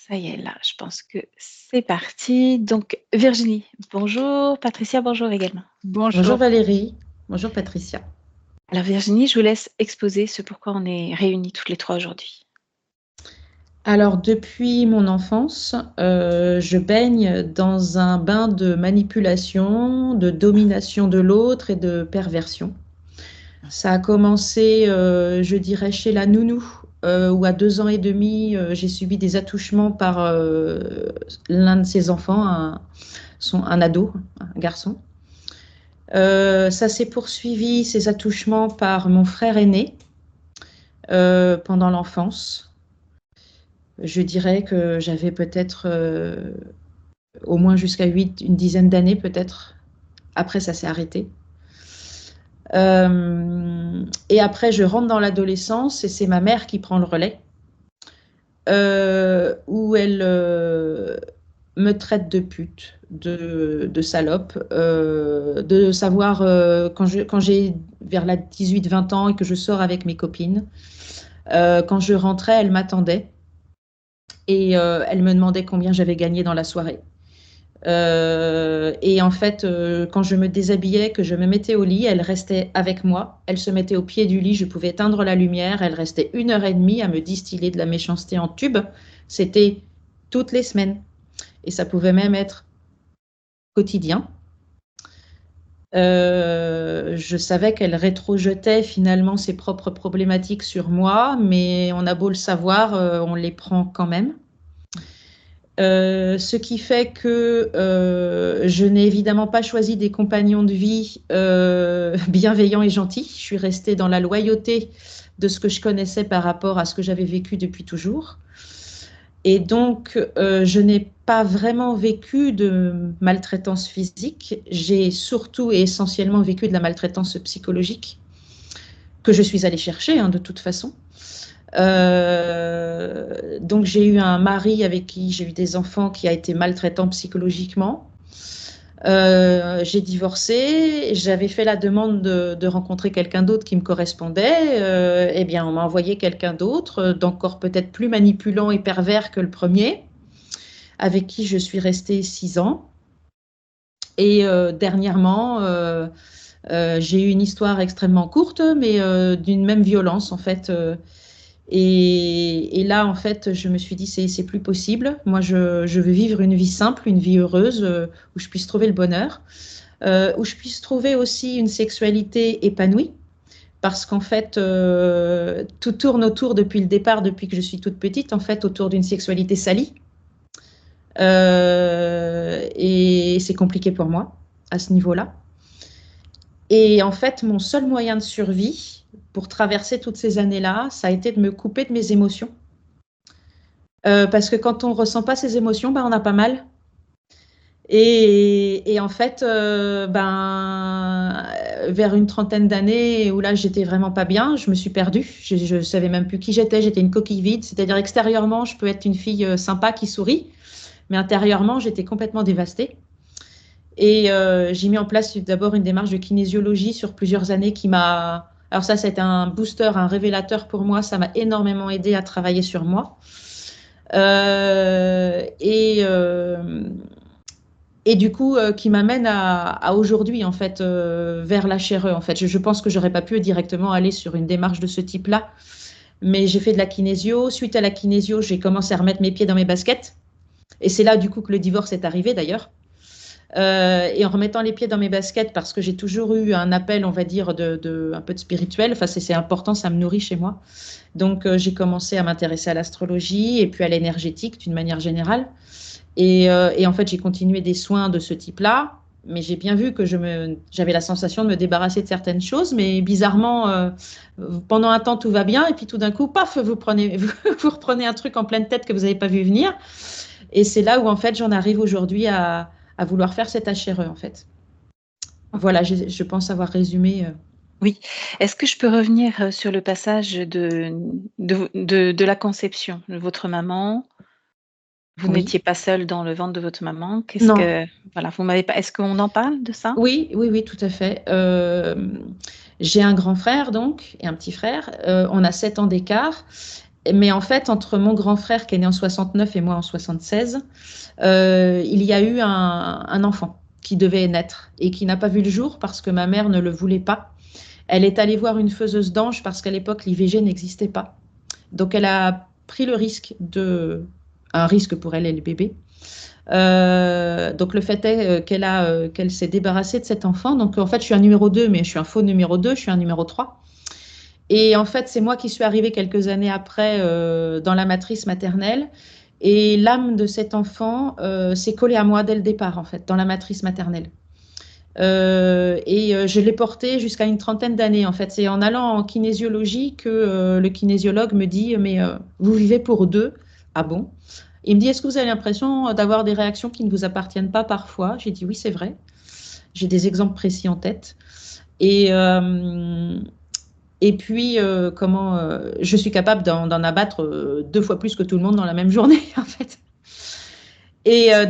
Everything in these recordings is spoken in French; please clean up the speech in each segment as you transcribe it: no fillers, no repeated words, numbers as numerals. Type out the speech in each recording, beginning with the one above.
Ça y est, là, je pense que c'est parti. Donc, Virginie, bonjour. Patricia, bonjour également. Bonjour Bonjour. Valérie, bonjour Patricia. Alors, Virginie, je vous laisse exposer ce pourquoi on est réunis toutes les trois aujourd'hui. Alors depuis mon enfance, je baigne dans un bain de manipulation, de domination de l'autre et de perversion. Ça a commencé, je dirais, chez la nounou, où à 2 ans et demi, j'ai subi des attouchements par l'un de ses enfants, un ado, un garçon. Ça s'est poursuivi, ces attouchements, par mon frère aîné pendant l'enfance. Je dirais que j'avais peut-être au moins jusqu'à une dizaine d'années peut-être. Après, ça s'est arrêté. Et après, je rentre dans l'adolescence et c'est ma mère qui prend le relais, où elle me traite de pute, de salope, de savoir quand j'ai vers la 18-20 ans et que je sors avec mes copines. Quand je rentrais, elle m'attendait et elle me demandait combien j'avais gagné dans la soirée. Et en fait, quand je me déshabillais, que je me mettais au lit, elle restait avec moi. Elle se mettait au pied du lit, je pouvais éteindre la lumière. Elle restait 1 heure et demie à me distiller de la méchanceté en tube. C'était toutes les semaines. Et ça pouvait même être quotidien. Je savais qu'elle rétrojetait finalement ses propres problématiques sur moi, mais on a beau le savoir, on les prend quand même. Ce qui fait que je n'ai évidemment pas choisi des compagnons de vie bienveillants et gentils. Je suis restée dans la loyauté de ce que je connaissais par rapport à ce que j'avais vécu depuis toujours. Et donc, je n'ai pas vraiment vécu de maltraitance physique. J'ai surtout et essentiellement vécu de la maltraitance psychologique que je suis allée chercher, de toute façon. Donc j'ai eu un mari avec qui j'ai eu des enfants qui a été maltraitant psychologiquement. J'ai divorcé, j'avais fait la demande de rencontrer quelqu'un d'autre qui me correspondait. Eh bien, on m'a envoyé quelqu'un d'autre, d'encore peut-être plus manipulant et pervers que le premier, avec qui je suis restée 6 ans. Et dernièrement, j'ai eu une histoire extrêmement courte, mais d'une même violence en fait. Et là, en fait, je me suis dit, c'est plus possible. Moi, je veux vivre une vie simple, une vie heureuse, où je puisse trouver le bonheur, où je puisse trouver aussi une sexualité épanouie. Parce qu'en fait, tout tourne autour depuis le départ, depuis que je suis toute petite, en fait, autour d'une sexualité salie. Et c'est compliqué pour moi à ce niveau-là. Et en fait, mon seul moyen de survie pour traverser toutes ces années-là, ça a été de me couper de mes émotions. Parce que quand on ne ressent pas ses émotions, on a pas mal. Et en fait, vers une trentaine d'années où là, j'étais vraiment pas bien, je me suis perdue. Je ne savais même plus qui j'étais. J'étais une coquille vide. C'est-à-dire extérieurement, je peux être une fille sympa qui sourit, mais intérieurement, j'étais complètement dévastée. Et j'ai mis en place d'abord une démarche de kinésiologie sur plusieurs années qui m'a... Alors ça, c'était un booster, un révélateur pour moi. Ça m'a énormément aidé à travailler sur moi. Et du coup, qui m'amène à aujourd'hui, en fait, vers la HRE. En fait, je pense que j'aurais pas pu directement aller sur une démarche de ce type-là, mais j'ai fait de la kinésio. Suite à la kinésio, j'ai commencé à remettre mes pieds dans mes baskets. Et c'est là, du coup, que le divorce est arrivé, d'ailleurs. Et en remettant les pieds dans mes baskets, parce que j'ai toujours eu un appel, on va dire, un peu de spirituel. Enfin, c'est important, ça me nourrit chez moi. Donc, j'ai commencé à m'intéresser à l'astrologie et puis à l'énergétique d'une manière générale. Et en fait, j'ai continué des soins de ce type-là, mais j'ai bien vu que j'avais la sensation de me débarrasser de certaines choses, mais bizarrement, pendant un temps, tout va bien, et puis tout d'un coup, paf, vous reprenez un truc en pleine tête que vous n'avez pas vu venir. Et c'est là où, en fait, j'en arrive aujourd'hui à vouloir faire cette HRE, en fait. Voilà, je pense avoir résumé. Oui. Est-ce que je peux revenir sur le passage de la conception de votre maman? Vous Oui. n'étiez pas seule dans le ventre de votre maman. Non. Voilà, vous m'avez pas. Est-ce qu'on en parle de ça? Oui, oui, oui, tout à fait. J'ai un grand frère, donc, et un petit frère. On a 7 ans d'écart. Mais en fait, entre mon grand frère qui est né en 69 et moi en 76, il y a eu un enfant qui devait naître et qui n'a pas vu le jour parce que ma mère ne le voulait pas. Elle est allée voir une faiseuse d'ange parce qu'à l'époque, l'IVG n'existait pas. Donc, elle a pris le risque un risque pour elle et le bébé. Donc, le fait est qu'elle s'est débarrassée de cet enfant. Donc, en fait, je suis un numéro 2, mais je suis un faux numéro 2, je suis un numéro 3. Et en fait, c'est moi qui suis arrivée quelques années après dans la matrice maternelle. Et l'âme de cet enfant s'est collée à moi dès le départ, en fait, dans la matrice maternelle. Je l'ai porté jusqu'à une trentaine d'années, en fait. C'est en allant en kinésiologie que le kinésiologue me dit, mais vous vivez pour deux. Ah bon? Il me dit, est-ce que vous avez l'impression d'avoir des réactions qui ne vous appartiennent pas parfois? J'ai dit, oui, c'est vrai. J'ai des exemples précis en tête. Et, euh, et puis, je suis capable d'en abattre 2 fois plus que tout le monde dans la même journée, en fait.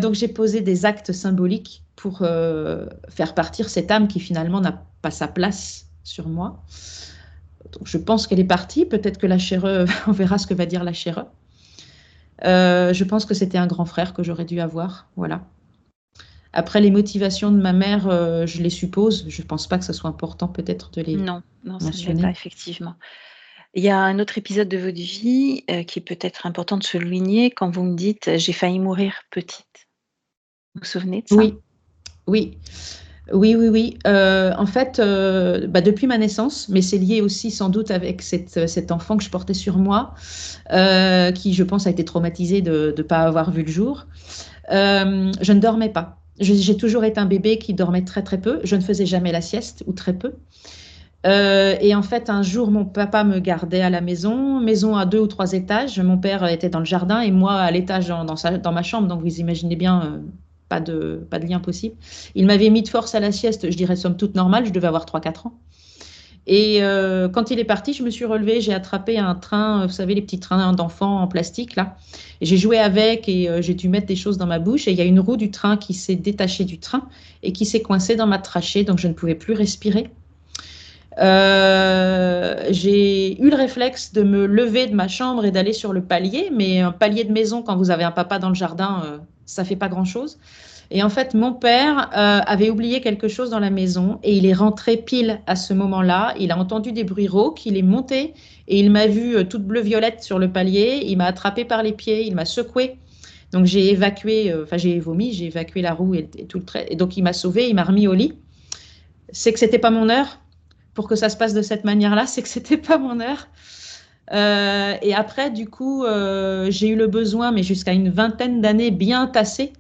Donc, j'ai posé des actes symboliques pour faire partir cette âme qui finalement n'a pas sa place sur moi. Donc, je pense qu'elle est partie. Peut-être que la chère, on verra ce que va dire la chère. Je pense que c'était un grand frère que j'aurais dû avoir. Voilà. Après, les motivations de ma mère, je les suppose. Je ne pense pas que ce soit important peut-être de les Non, non, ça ne l'est pas mentionner. effectivement. Il y a un autre épisode de votre vie, qui est peut-être important de souligner quand vous me dites: «J'ai failli mourir petite». Vous vous souvenez de ça? Oui, oui. Oui, oui, oui. En fait, depuis ma naissance, mais c'est lié aussi sans doute avec cet enfant que je portais sur moi, qui, je pense, a été traumatisé de ne pas avoir vu le jour. Je ne dormais pas. J'ai toujours été un bébé qui dormait très très peu. Je ne faisais jamais la sieste ou très peu. Et en fait, un jour, mon papa me gardait à la maison à 2 ou 3 étages. Mon père était dans le jardin et moi à l'étage dans ma chambre. Donc vous imaginez bien, pas de lien possible. Il m'avait mis de force à la sieste, je dirais somme toute normale. Je devais avoir 3 4 ans. Et quand il est parti, je me suis relevée, j'ai attrapé un train, vous savez, les petits trains d'enfants en plastique, là. Et j'ai joué avec et j'ai dû mettre des choses dans ma bouche. Et il y a une roue du train qui s'est détachée du train et qui s'est coincée dans ma trachée, donc je ne pouvais plus respirer. J'ai eu le réflexe de me lever de ma chambre et d'aller sur le palier, mais un palier de maison, quand vous avez un papa dans le jardin, ça fait pas grand-chose. Et en fait, mon père avait oublié quelque chose dans la maison et il est rentré pile à ce moment-là. Il a entendu des bruits rauques, il est monté et il m'a vue toute bleu-violette sur le palier. Il m'a attrapé par les pieds, il m'a secoué. Donc j'ai évacué, j'ai vomi, j'ai évacué la roue et tout le trait. Et donc il m'a sauvé, il m'a remis au lit. C'est que c'était pas mon heure pour que ça se passe de cette manière-là, c'est que c'était pas mon heure. Et après, du coup, j'ai eu le besoin, mais jusqu'à une vingtaine d'années bien tassées,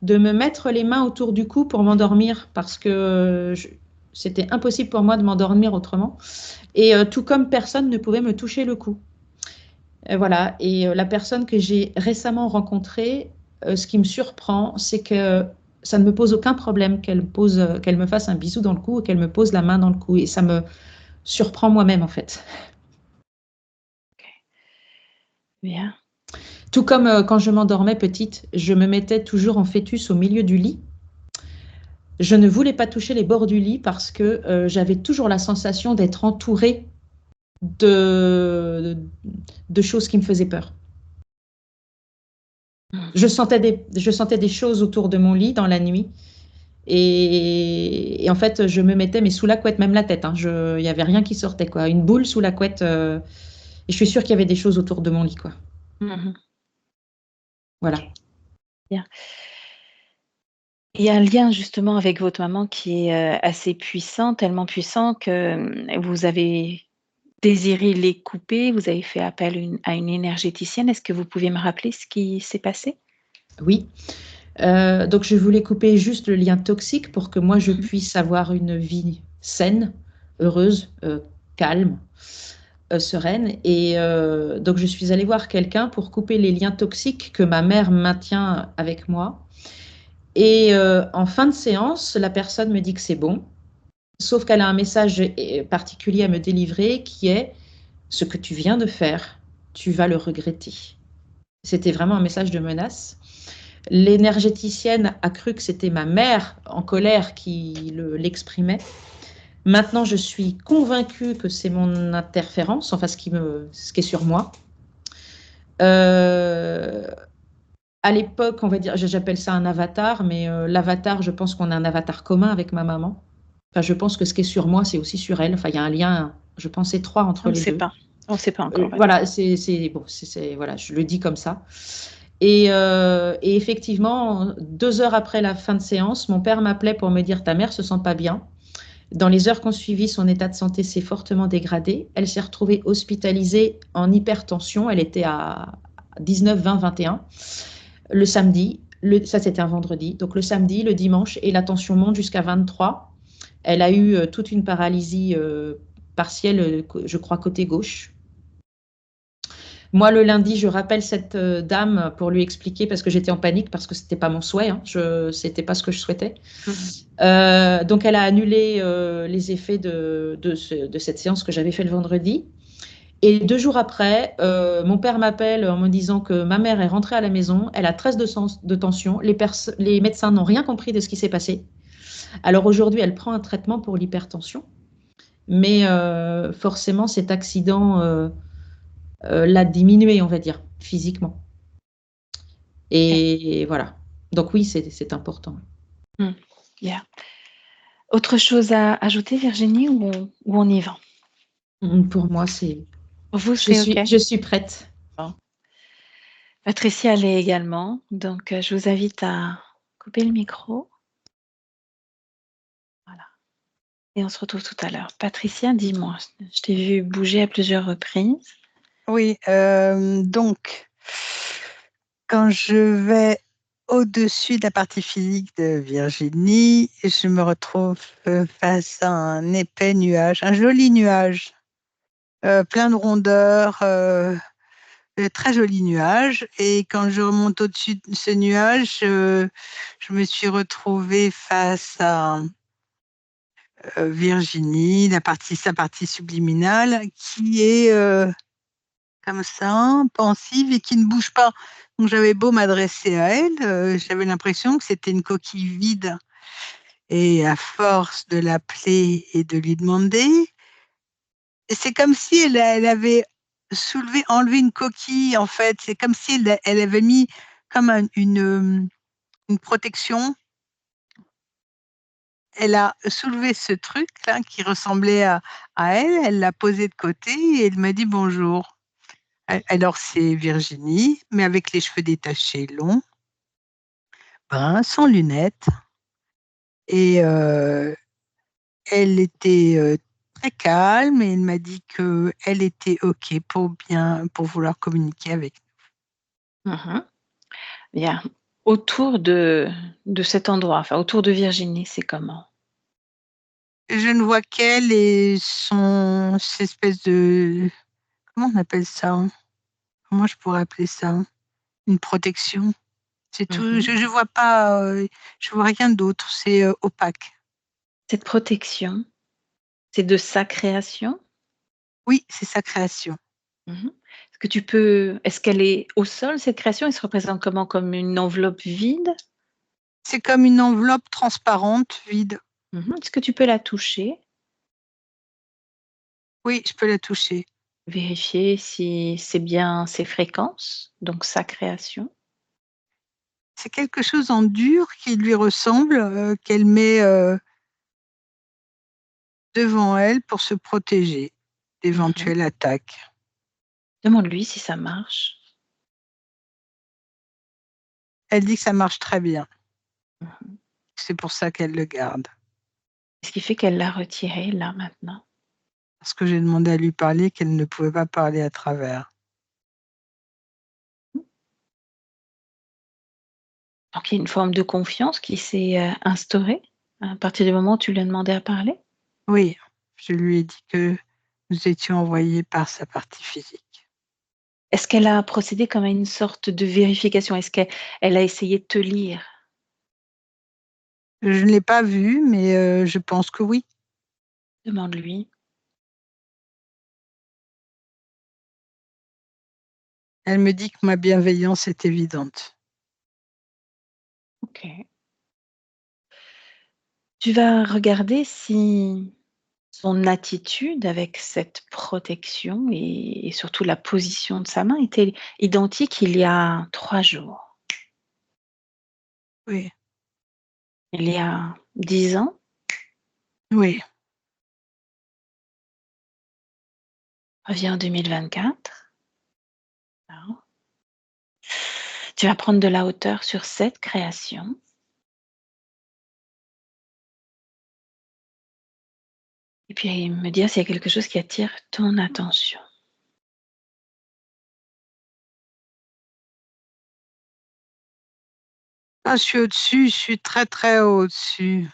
de me mettre les mains autour du cou pour m'endormir parce que c'était impossible pour moi de m'endormir autrement. Et tout comme personne ne pouvait me toucher le cou. Voilà. Et la personne que j'ai récemment rencontrée, ce qui me surprend, c'est que ça ne me pose aucun problème qu'elle me fasse un bisou dans le cou et qu'elle me pose la main dans le cou. Et ça me surprend moi-même, en fait. OK. Bien. Tout comme quand je m'endormais petite, je me mettais toujours en fœtus au milieu du lit. Je ne voulais pas toucher les bords du lit parce que j'avais toujours la sensation d'être entourée de, de choses qui me faisaient peur. Mmh. Je sentais des choses autour de mon lit dans la nuit. Et en fait, je me mettais, mais sous la couette, même la tête. Hein, il n'y avait rien qui sortait, quoi. Une boule sous la couette. Et je suis sûre qu'il y avait des choses autour de mon lit, quoi. Mmh. Voilà. Bien. Il y a un lien justement avec votre maman qui est, assez puissant, tellement puissant que, vous avez désiré les couper, vous avez fait appel à une énergéticienne. Est-ce que vous pouvez me rappeler ce qui s'est passé? Oui. Donc, je voulais couper juste le lien toxique pour que moi, je Mmh. puisse avoir une vie saine, heureuse, calme, sereine. Et donc, je suis allée voir quelqu'un pour couper les liens toxiques que ma mère maintient avec moi. Et en fin de séance, la personne me dit que c'est bon, sauf qu'elle a un message particulier à me délivrer qui est: ce que tu viens de faire, tu vas le regretter. C'était vraiment un message de menace. L'énergéticienne a cru que c'était ma mère en colère qui l'exprimait. Maintenant, je suis convaincue que c'est mon interférence, enfin ce qui est sur moi. Euh, à l'époque, on va dire, j'appelle ça un avatar, mais l'avatar, je pense qu'on a un avatar commun avec ma maman. Enfin, je pense que ce qui est sur moi, c'est aussi sur elle. Enfin, il y a un lien, je pense, étroit On entre ne les sait deux. pas. On ne sait pas encore, on va dire. Voilà, bon, voilà, je le dis comme ça. Et effectivement, 2 heures après la fin de séance, mon père m'appelait pour me dire, ta mère se sent pas bien. Dans les heures qu'on suivi, son état de santé s'est fortement dégradé. Elle s'est retrouvée hospitalisée en hypertension. Elle était à 19, 20, 21 le samedi. Ça, c'était un vendredi. Donc le samedi, le dimanche, et la tension monte jusqu'à 23. Elle a eu toute une paralysie partielle, je crois, côté gauche. Moi, le lundi, je rappelle cette dame pour lui expliquer parce que j'étais en panique parce que c'était pas mon souhait, hein, c'était pas ce que je souhaitais. Mhm. Donc, elle a annulé les effets de cette séance que j'avais fait le vendredi. Et 2 jours après, mon père m'appelle en me disant que ma mère est rentrée à la maison, elle a 13 de tension, les médecins n'ont rien compris de ce qui s'est passé. Alors aujourd'hui, elle prend un traitement pour l'hypertension, mais forcément, cet accident l'a diminué, on va dire, physiquement. Ok. Et voilà. Donc oui, c'est important. Hmm. Yeah. Autre chose à ajouter, Virginie, ou on y va? Pour moi, c'est. Vous, Je c'est suis, OK? je suis prête. Bon. Patricia l'est également. Donc, je vous invite à couper le micro. Voilà. Et on se retrouve tout à l'heure. Patricia, dis-moi, je t'ai vu bouger à plusieurs reprises. Oui, donc, quand je vais au-dessus de la partie physique de Virginie, je me retrouve face à un épais nuage, un joli nuage, plein de rondeurs, très joli nuage. Et quand je remonte au-dessus de ce nuage, je me suis retrouvée face à Virginie, sa partie subliminale, qui est comme ça, pensive et qui ne bouge pas. Donc j'avais beau m'adresser à elle, j'avais l'impression que c'était une coquille vide. Et à force de l'appeler et de lui demander, c'est comme si elle avait enlevé une coquille, en fait. C'est comme si elle avait mis comme une protection. Elle a soulevé ce truc-là qui ressemblait à elle, elle l'a posé de côté et elle m'a dit bonjour. Alors c'est Virginie, mais avec les cheveux détachés longs, bruns, sans lunettes. Et elle était très calme et elle m'a dit qu'elle était OK pour vouloir communiquer avec Mhm. Bien. Autour de cet endroit, enfin autour de Virginie, c'est comment? nous. Je ne vois qu'elle et cette espèce de, comment on appelle ça? Comment je pourrais appeler ça? Une protection. C'est tout. Mhm. Je vois pas, je vois rien d'autre. C'est opaque. Cette protection, c'est de sa création? Oui, c'est sa création. Mhm. Est-ce qu'elle est au sol, cette création? Elle se représente comment? Comme une enveloppe vide? C'est comme une enveloppe transparente, vide. Mhm. Est-ce que tu peux la toucher? Oui, je peux la toucher. Vérifier si c'est bien ses fréquences, donc sa création. C'est quelque chose en dur qui lui ressemble, qu'elle met devant elle pour se protéger Mhm. d'éventuelles attaques. Demande-lui si ça marche. Elle dit que ça marche très bien. Mhm. C'est pour ça qu'elle le garde. Ce qui fait qu'elle l'a retiré là maintenant. Parce que j'ai demandé à lui parler qu'elle ne pouvait pas parler à travers. Donc il y a une forme de confiance qui s'est instaurée à partir du moment où tu lui as demandé à parler. Oui, je lui ai dit que nous étions envoyés par sa partie physique. Est-ce qu'elle a procédé comme à une sorte de vérification? Est-ce qu'elle a essayé de te lire? Je ne l'ai pas vue, mais je pense que oui. Demande-lui. Elle me dit que ma bienveillance est évidente. OK. Tu vas regarder si son attitude avec cette protection et surtout la position de sa main était identique il y a 3 jours. Oui, Il y a 10 ans, oui. reviens en 2024. Alors, tu vas prendre de la hauteur sur cette création. Et puis me dire s'il y a quelque chose qui attire ton attention. Ah, je suis au-dessus, je suis très, très au-dessus.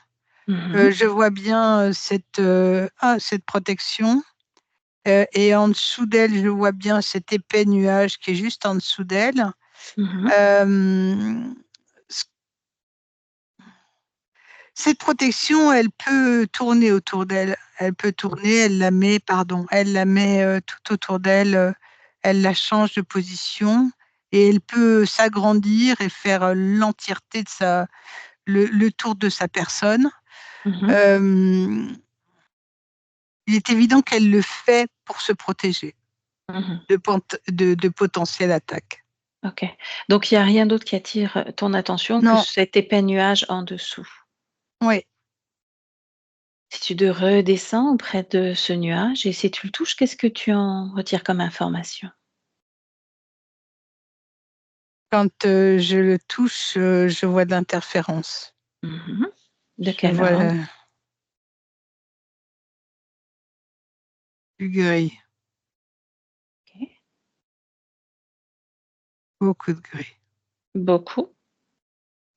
Mmh. Je vois bien, cette protection, et en dessous d'elle, je vois bien cet épais nuage qui est juste en dessous d'elle. Mmh. Hem, c Cette protection, elle peut tourner autour d'elle. Elle peut tourner, elle la met, tout autour d'elle, elle la change de position et elle peut s'agrandir et faire, l'entièreté de le tour de sa personne. Mmh. Hem, il est évident qu'elle le fait pour se protéger Mmh. de potentielles attaques. OK. Donc il y a rien d'autre qui attire, ton attention que Non, cet épais nuage en dessous. oui, Si tu te redescends auprès de ce nuage et si tu le touches, qu'est-ce que tu en retires comme information? quand, je le touche, je vois de l'interférence. Mmh. De Je quel vois, ordre? du gris, OK. beaucoup de gris. Beaucoup?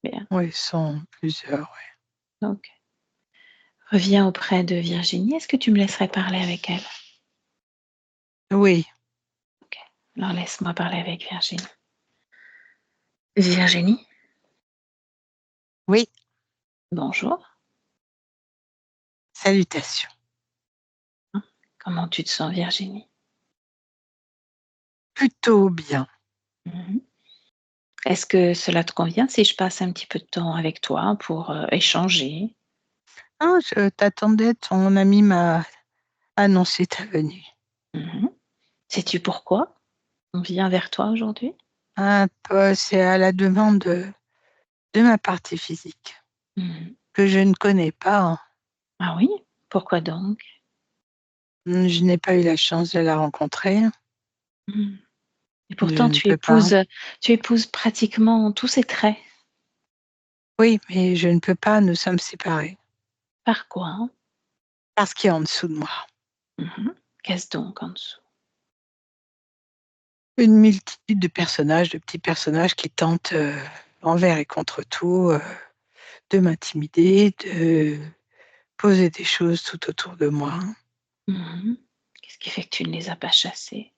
Bien. Oui, sont plusieurs, oui. Donc reviens auprès de Virginie. Est-ce que tu me laisserais parler avec elle? Oui, OK. Alors laisse-moi parler avec Virginie. Virginie, oui, bonjour. salutations. Comment tu te sens, Virginie? Plutôt bien. Mmh. Est-ce que cela te convient si je passe un petit peu de temps avec toi pour, échanger? Ah, je t'attendais, ton ami m'a annoncé ta venue. Mmh. Sais-tu pourquoi on vient vers toi aujourd'hui? Un peu, c'est à la demande de ma partie physique, Mmh. que je ne connais pas, hein. Ah oui? Pourquoi donc? Je n'ai pas eu la chance de la rencontrer. Mmh. Et Je pourtant ne peux pas. tu épouses pratiquement tous ses traits. Oui, mais je ne peux pas, nous sommes séparés. Par quoi, hein? Parce qu'il est en dessous de moi. Mmh. Qu'est-ce donc en dessous? Une multitude de personnages, de petits personnages qui tentent, envers et contre tout, de m'intimider, de poser des choses tout autour de moi. Mmh. Qu'est-ce qui fait que tu ne les as pas chassés?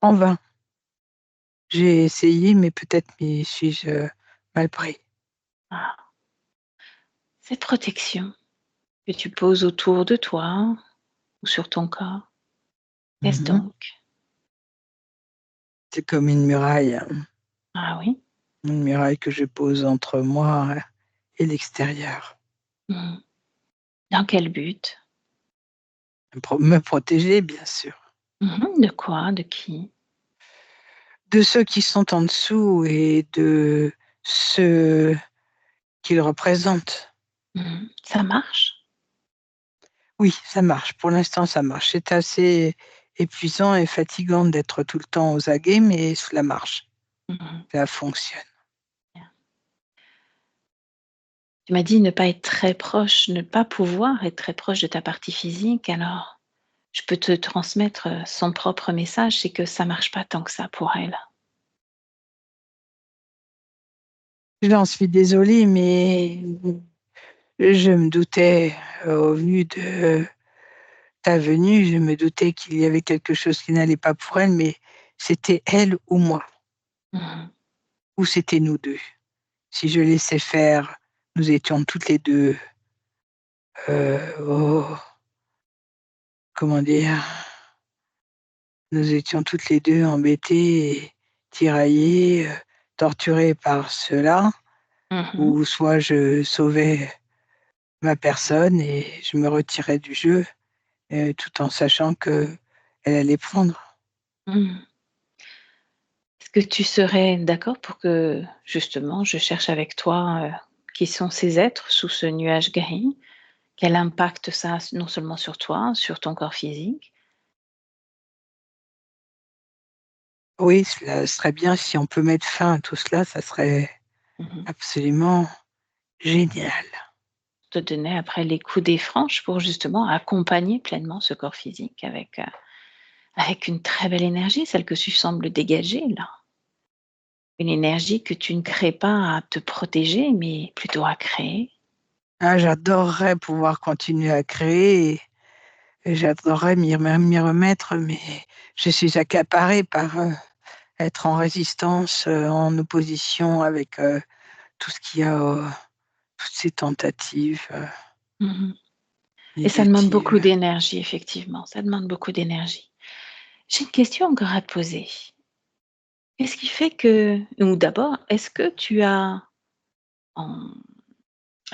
En vain. J'ai essayé, mais peut-être m'y suis-je, mal pris. Ah, cette protection que tu poses autour de toi ou sur ton corps, qu'est-ce Mmh. donc? C'est comme Ah oui? une muraille que je pose entre moi et l'extérieur. Mmh. Dans quel but? Me protéger, bien sûr, Mmh. De quoi? De qui? de ceux qui sont en dessous et de ceux qu'ils représentent. Mmh. Ça marche? Oui, ça marche. Pour l'instant, ça marche. C'est assez épuisant et fatigant d'être tout le temps aux aguets, mais cela marche. Mmh. Ça fonctionne. Bien. Tu m'as dit ne pas être très proche, ne pas pouvoir être très proche de ta partie physique, alors je peux te transmettre, son propre message, c'est que ça marche pas tant que ça pour elle. J'en suis désolée, mais je me doutais, au vu de ta venue, je me doutais qu'il y avait quelque chose qui n'allait pas pour elle, mais c'était elle ou moi, Mmh. ou c'était nous 2. Si je laissais faire, nous étions toutes les 2, oh, comment dire? Nous étions toutes les 2 embêtées et tiraillées, torturées par cela, Mmh. ou soit je sauvais ma personne et je me retirais du jeu, tout en sachant qu'elle allait prendre. Mmh. Est-ce que tu serais d'accord pour que, justement, je cherche avec toi, qui sont ces êtres sous ce nuage gris? Quel impact ça a non seulement sur toi, sur ton corps physique? Oui, cela serait bien si on peut mettre fin à tout cela, ça serait Mmh. absolument génial. Te donner après les coups des franches pour justement accompagner pleinement ce corps physique avec une très belle énergie, celle que tu sembles dégager là. Une énergie que tu ne crées pas à te protéger, mais plutôt à créer. Ah, j'adorerais pouvoir continuer à créer et j'adorerais m'y remettre, mais je suis accaparée par, être en résistance, en opposition avec, tout ce qu'il y a, toutes ces tentatives, Mmh. Et ça demande beaucoup négatives. d'énergie effectivement, ça demande beaucoup d'énergie. J'ai une question encore à te poser. Qu'est-ce qui fait que ou d'abord, est-ce que tu as en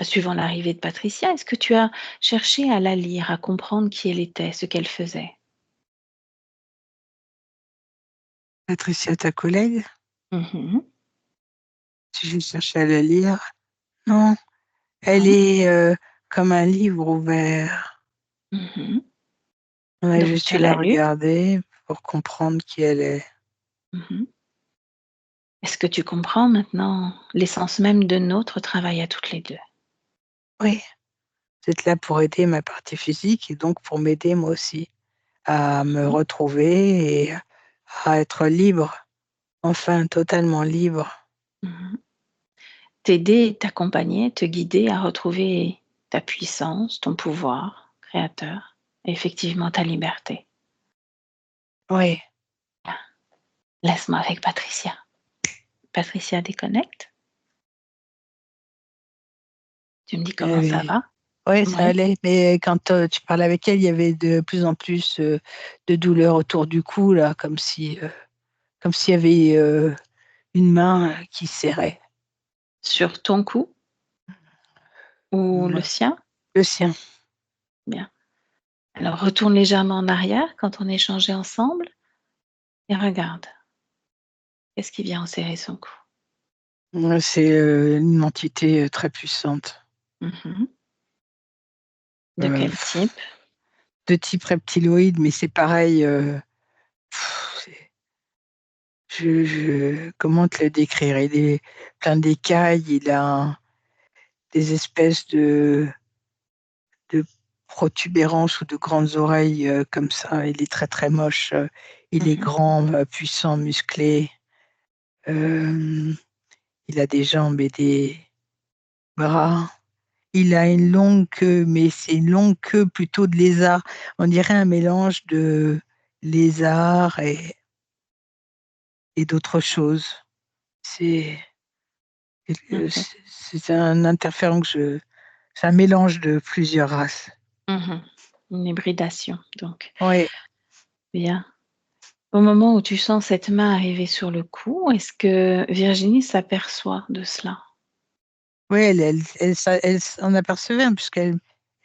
suivant l'arrivée de Patricia, est-ce que tu as cherché à la lire, à comprendre qui elle était, ce qu'elle faisait? Patricia, ta collègue, Mmh. si j'ai cherché à la lire, non, elle Non? est, comme un livre ouvert. Mmh. On a Donc juste tu à la l'as lue? regarder pour comprendre qui elle est. Mmh. Est-ce que tu comprends maintenant l'essence même de notre travail à toutes les 2? Oui, vous êtes là pour aider ma partie physique et donc pour m'aider moi aussi à me Mmh. retrouver et à être libre, enfin totalement libre. Mmh. T'aider, t'accompagner, te guider à retrouver ta puissance, ton pouvoir créateur et effectivement ta liberté. Oui, Laisse-moi avec Patricia. Patricia déconnecte. Tu me dis comment ça oui, va? ouais, ça Oui, allait, mais quand, tu parlais avec elle, il y avait de plus en plus, de douleurs autour du cou là, comme s'il y avait, une main, qui serrait. sur ton cou ou le Mouais, sien? le sien. Bien. Alors retourne légèrement en arrière quand on échangeait ensemble et regarde. Qu'est-ce qui vient serrer son cou? C'est, une entité, très puissante, Mmh. De heu, quel type? de type reptiloïde, mais c'est pareil, c'est comment te le décrire? Il est plein d'écailles, il a des espèces de protubérances ou de grandes oreilles, comme ça. Il est très, très moche, il est Mmh. grand, puissant, musclé, hem, il a des jambes et des bras. Il a une longue queue, mais c'est une longue queue plutôt de lézard. On dirait un mélange de lézard et d'autres choses. C'est OK. c'est un interféron c'est un mélange de plusieurs races. Mmh. Une hybridation donc. Oui, Bien. Au moment où tu sens cette main arriver sur le cou, est-ce que Virginie s'aperçoit de cela? oui, elle s'en apercevait, hein, puisqu'elle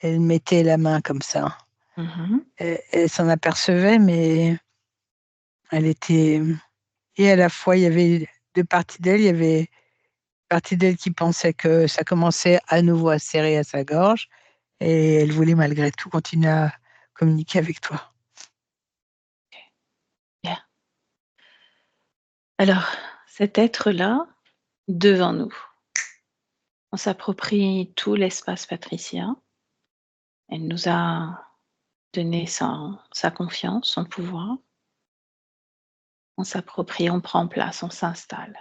mettait la main comme ça. Mmh. Elle s'en apercevait, mais elle était et à la fois, il y avait 2 parties d'elle. Il y avait une partie d'elle qui pensait que ça commençait à nouveau à serrer à sa gorge et elle voulait malgré tout continuer à communiquer avec toi. Bien. Alors, cet être-là, devant nous, on s'approprie tout l'espace Patricia. Elle nous a donné sa confiance, son pouvoir. On s'approprie, on prend place, on s'installe,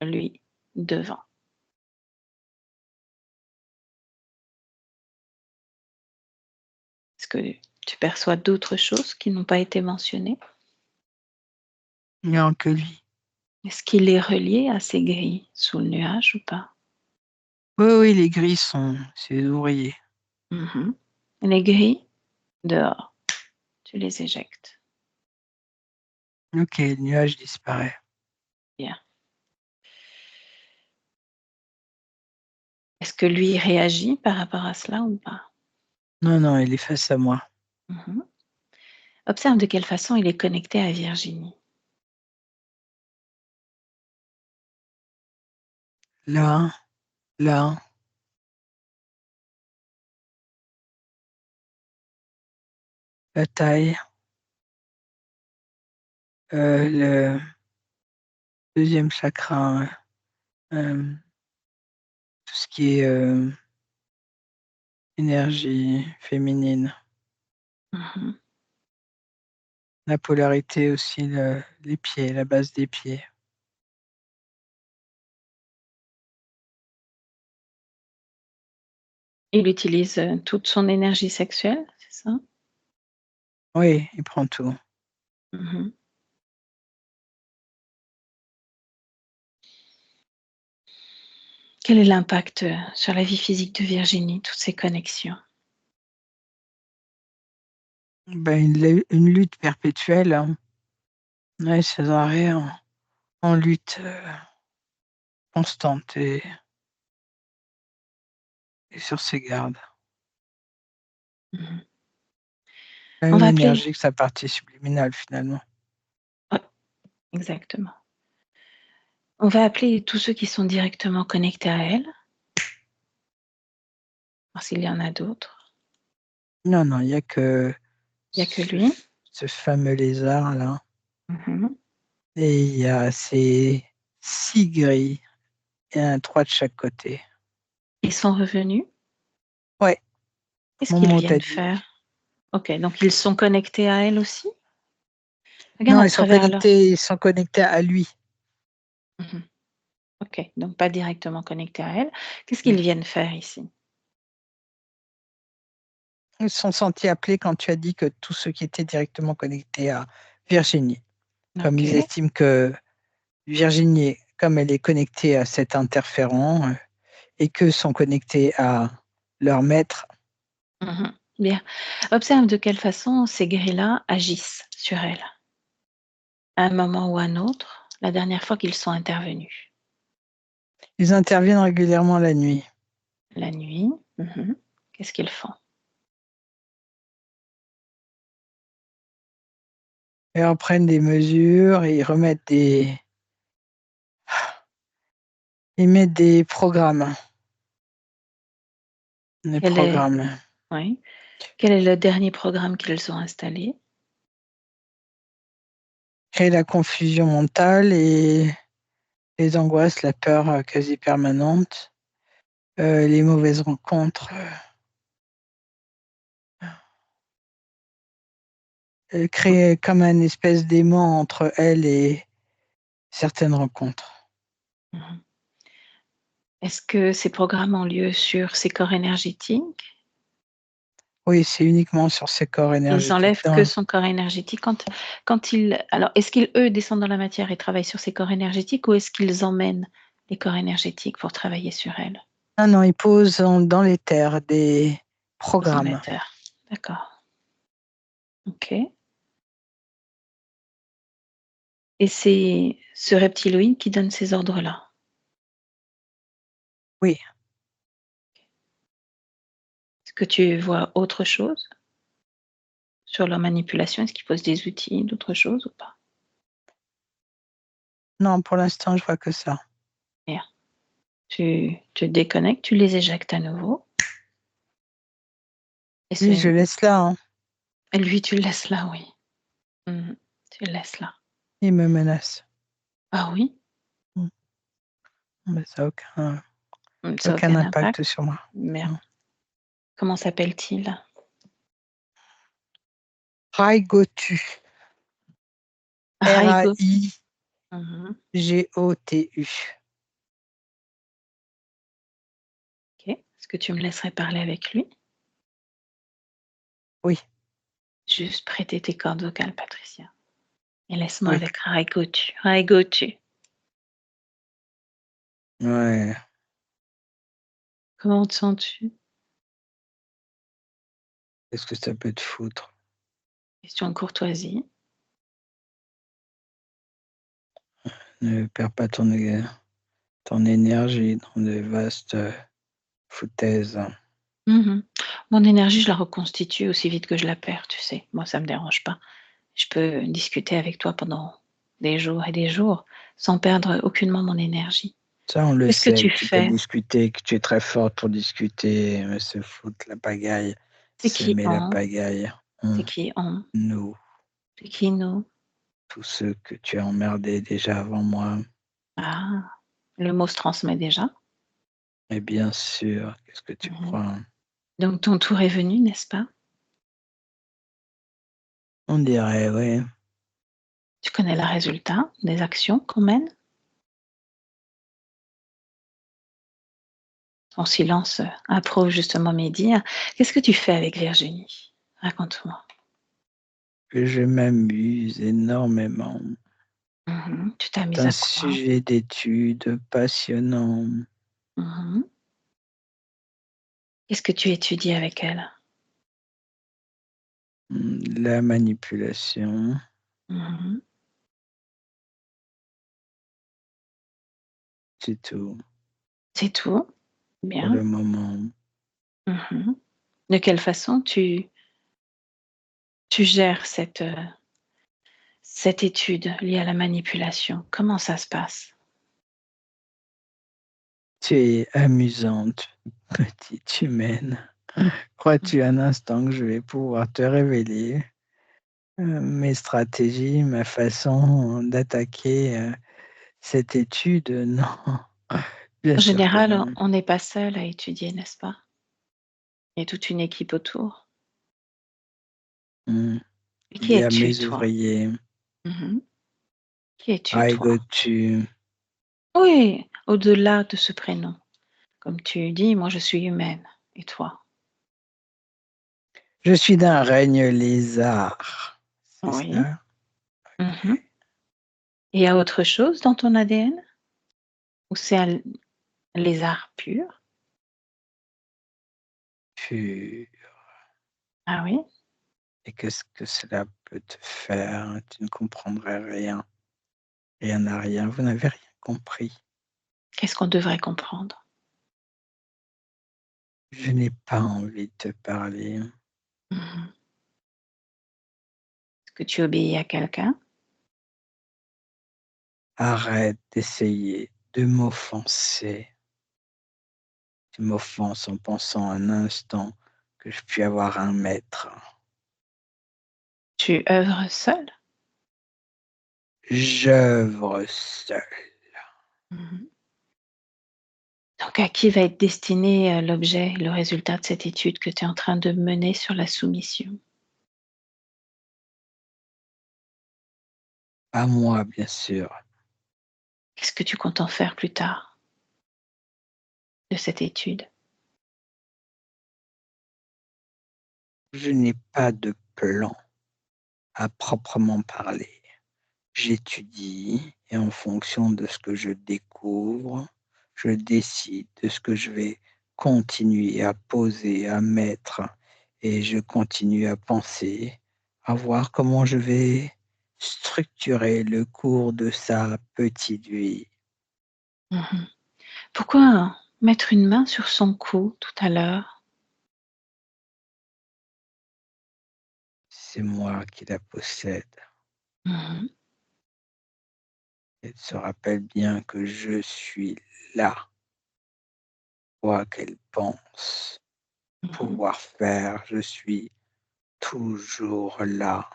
lui, devant. Est-ce que tu perçois d'autres choses qui n'ont pas été mentionnées? Non, que lui. Est-ce qu'il est relié à ces grilles sous le nuage ou pas? Oui, oui, les grilles sont c'est des ouvriers. Mmh. Les grilles, dehors, tu les éjectes. OK, le nuage disparaît. Bien. Est-ce que lui réagit par rapport à cela ou pas? Non, non, il est face à moi. Mmh. Observe de quelle façon il est connecté à Virginie. Là, là, la taille, le deuxième chakra, tout ce qui est énergie féminine, Mmh. la polarité aussi, les pieds, la base des pieds. Il utilise, toute son énergie sexuelle, c'est ça? Oui, il prend tout. Mmh. Quel est l'impact, sur la vie physique de Virginie, toutes ces connexions? Ben, une lutte perpétuelle, hein. Ouais, sans arrêt, en lutte constante et sur ses gardes. Mmh. La On même va appeler, énergie que sa partie subliminale, finalement. ouais, exactement. On va appeler tous ceux qui sont directement connectés à elle, voir s'il y en a d'autres. Non, non, il y a que Il y a que ce, lui. ce fameux lézard-là. Mmh. Et il y a ces 6 grilles et un 3 de chaque côté. Ils sont revenus. Ouais, Qu'est-ce au qu'ils moment où tu viennent dit. faire? OK, donc ils sont connectés à elle aussi? Regarde Non, à travers leur, ils sont connectés à lui. mmh, OK, donc pas directement connectés à elle. Qu'est-ce Mmh. qu'ils viennent faire ici? Ils se sont sentis appelés quand tu as dit que tous ceux qui étaient directement connectés à Virginie, comme ils OK. estiment que Virginie, comme elle est connectée à cet interférent et qu'eux sont connectés à leur maître, Mmh. Bien. Observe de quelle façon ces grilles-là agissent sur elle, à un moment ou à un autre, la dernière fois qu'ils sont intervenus. ils interviennent régulièrement la nuit. La nuit, qu'est-ce qu'ils font? Ils reprennent des mesures et ils mettent des programmes. Des Quel est programmes. Oui, quel est le dernier programme qu'ils ont installé? Créer la confusion mentale et les angoisses, la peur quasi permanente, les mauvaises rencontres, créer comme un espèce d'aimant entre elle et certaines rencontres. Mmh. Est-ce que ces programmes ont lieu sur ces corps énergétiques? Oui, c'est uniquement sur ces corps Ils énergétiques. enlèvent que son corps énergétique quand ils, alors, est-ce qu'ils, eux, descendent dans la matière et travaillent sur ces corps énergétiques ou est-ce qu'ils emmènent les corps énergétiques pour travailler sur elle? Ah non, ils posent dans les terres des Posent dans la programmes. terre. D'accord. OK, et c'est ce reptiloïde qui donne ces ordres-là? Oui, Est-ce que tu vois autre chose sur leur manipulation? Est-ce qu'ils posent des outils, d'autres choses ou pas? non, pour l'instant, je vois que ça. Bien. Tu te déconnectes, tu les éjectes à nouveau et Oui, je c'est, laisse là, hein. lui, tu le laisses là, oui. Tu le laisses là. Il me menace. Ah oui? Mm. Mais ça n'a Ça a aucun aucun impact? impact sur moi. Merde. Non. Comment s'appelle-t-il? Raigotu. Raigo. Raigotu. Mmh. OK. Est-ce que tu me laisserais parler avec lui? Oui, Juste prêter tes cordes vocales, Patricia, et laisse-moi oui. avec Raigotu. Raigotu. Ouais. Comment te sens-tu? Qu'est-ce que ça peut te foutre? Question de courtoisie. Ne perds pas ton énergie dans de vastes foutaise. Mmh. Mon énergie, je la reconstitue aussi vite que je la perds, tu sais? Moi, ça me dérange pas. Je peux discuter avec toi pendant des jours et des jours, sans perdre aucunement mon énergie. Ça, on le Qu'est-ce que sait, tu que tu peux fais? discuter, que tu es très forte pour discuter, mais se foutre la pagaille, C'est qui semer la «on»? pagaille. C'est qui «on»? Nous, C'est qui «nous»? tous ceux que tu as emmerdés déjà avant moi. Ah! Le mot se transmet déjà? Mais bien sûr, qu'est-ce que tu Mmh. crois? Donc ton tour est venu, n'est-ce pas? On dirait, oui. Tu connais le résultat des actions qu'on mène? Ton silence, approuve justement mes dires. Qu'est-ce que tu fais avec Virginie? Raconte-moi. Que je m'amuse énormément. Tu C'est t'amuses un à quoi? sujet d'étude passionnant. Mmh. Qu'est-ce que tu étudies avec elle? La manipulation, Mmh. c'est tout C'est tout? pour Bien. le moment. Mmh. De quelle façon tu gères cette étude liée à la manipulation? Comment ça se passe? Tu es amusante, petite humaine. Mmh. Crois-tu un instant que je vais pouvoir te révéler, mes stratégies, ma façon d'attaquer, cette étude? Non, bien En sûr que général, non. on n'est pas seul à étudier, n'est-ce pas? Il y a toute une équipe autour. Mmh. Et Il qui y a es-tu, mes toi? ouvriers. Mmh. Qui es-tu, I toi? go to Oui, au-delà de ce prénom. Comme tu dis, moi je suis humaine. Et toi? je suis d'un règne lézard. C'est Oui. ça? Mmh. OK. Et il y a autre chose dans ton ADN? Ou c'est un lézard pur? Tu Ah oui? Et qu'est-ce que cela peut te faire? Tu ne comprendrais rien. Rien à rien. Vous n'avez rien compris. Qu'est-ce qu'on devrait comprendre? Je n'ai pas envie de te parler. Mmh. Est-ce que tu obéis à quelqu'un? Arrête d'essayer de m'offenser. Tu m'offenses en pensant un instant que je puis avoir un maître. Tu œuvres seul? J'œuvre seul. Mmh. Donc à qui va être destiné, l'objet, le résultat de cette étude que tu es en train de mener sur la soumission? À moi, bien sûr. Qu'est-ce que tu comptes en faire plus tard de cette étude? Je n'ai pas de plan à proprement parler. J'étudie et en fonction de ce que je découvre, je décide de ce que je vais continuer à poser, à mettre et je continue à penser, à voir comment je vais structurer le cours de sa petite vie. Mmh. Pourquoi mettre une main sur son cou tout à l'heure? C'est moi qui la possède. Mmh. Elle se rappelle bien que je suis là, quoi qu'elle pense Mmh. pouvoir faire, je suis toujours là.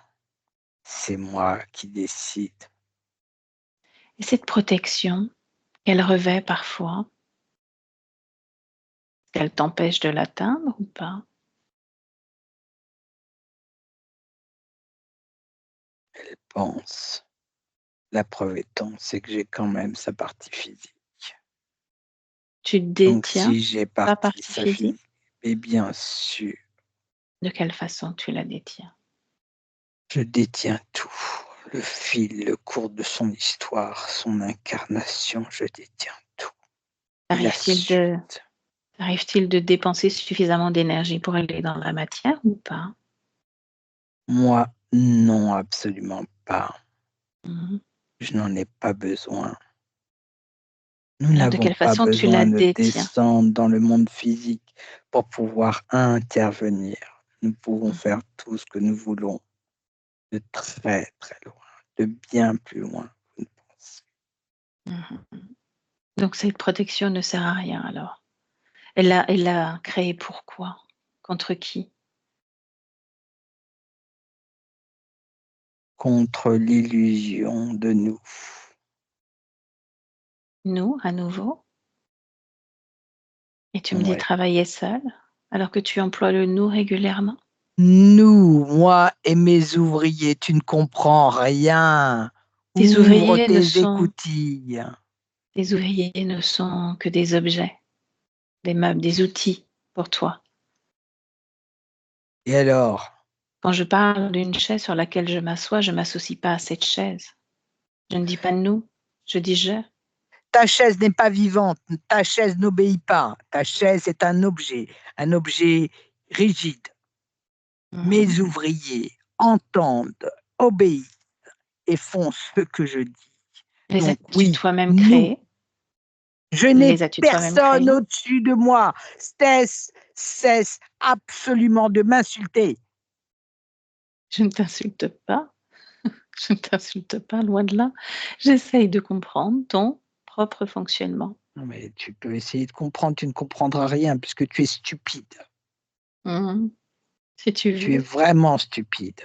C'est moi qui décide. Et cette protection qu'elle revêt parfois, elle t'empêche de l'atteindre ou pas? Elle pense. La preuve étant, c'est que j'ai quand même sa partie physique. Tu Donc détiens si j'ai ta partie partie sa physique? physique, et bien sûr, De quelle façon tu la détiens? je détiens tout. Le fil, le cours de son histoire, son incarnation, je détiens tout. Et la Arrive-t-il de suite. Arrive-t-il de dépenser suffisamment d'énergie pour aller dans la matière ou pas? Moi, non, absolument pas. Mmh. Je n'en ai pas besoin. Nous Alors de n'avons quelle pas façon tu la besoin de détiens? descendre dans le monde physique pour pouvoir intervenir. Nous pouvons Mmh faire tout ce que nous voulons de très, très loin, de bien plus loin. Vous ne pensez. mh. Donc cette protection ne sert à rien alors? Elle l'a créée pourquoi? Contre qui? Contre l'illusion de nous. Nous, à nouveau? Et tu me dis Ouais. travailler seul, alors que tu emploies le «nous» régulièrement? Nous, moi et mes ouvriers, tu ne comprends rien. Tes Ouvre ouvriers ne tes sont écoutilles. tes ouvriers ne sont que des objets, des meubles, des outils pour toi. Et alors? Quand je parle d'une chaise sur laquelle je m'assois, je m'associe pas à cette chaise. Je ne dis pas «nous», je dis «je». Ta chaise n'est pas vivante, ta chaise n'obéit pas. Ta chaise est un objet rigide. Mmh. Mes ouvriers entendent, obéissent et font ce que je dis. Les Donc as-tu oui, toi-même nous, créés? je n'ai Les as-tu toi-même personne créés? au-dessus de moi. Cesse absolument de m'insulter. Je ne t'insulte pas, je ne t'insulte pas, loin de là. J'essaye de comprendre ton propre fonctionnement. Non mais tu peux essayer de comprendre, tu ne comprendras rien puisque tu es stupide. Mmh. Si tu Tu es veux. vraiment stupide.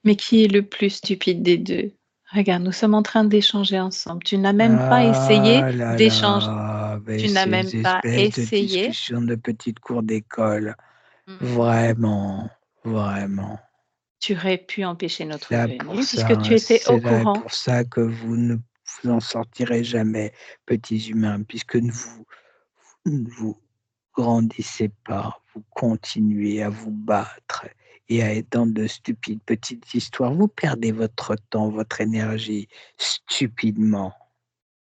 Mais qui est le plus stupide des 2? Regarde, nous sommes en train d'échanger ensemble. Tu n'as même pas essayé Ah là d'échanger. là, mais Tu n'as ces même pas espèces de essayé. discussions de petite cour d'école. Mmh. Vraiment, vraiment. Tu aurais pu empêcher notre Là pour venue puisque tu ça, étais au c'est là courant. pour ça que vous ne vous en sortirez jamais, petits humains, puisque ne vous grandissez pas, vous continuez à vous battre et à être dans de stupides petites histoires. Vous perdez votre temps, votre énergie stupidement.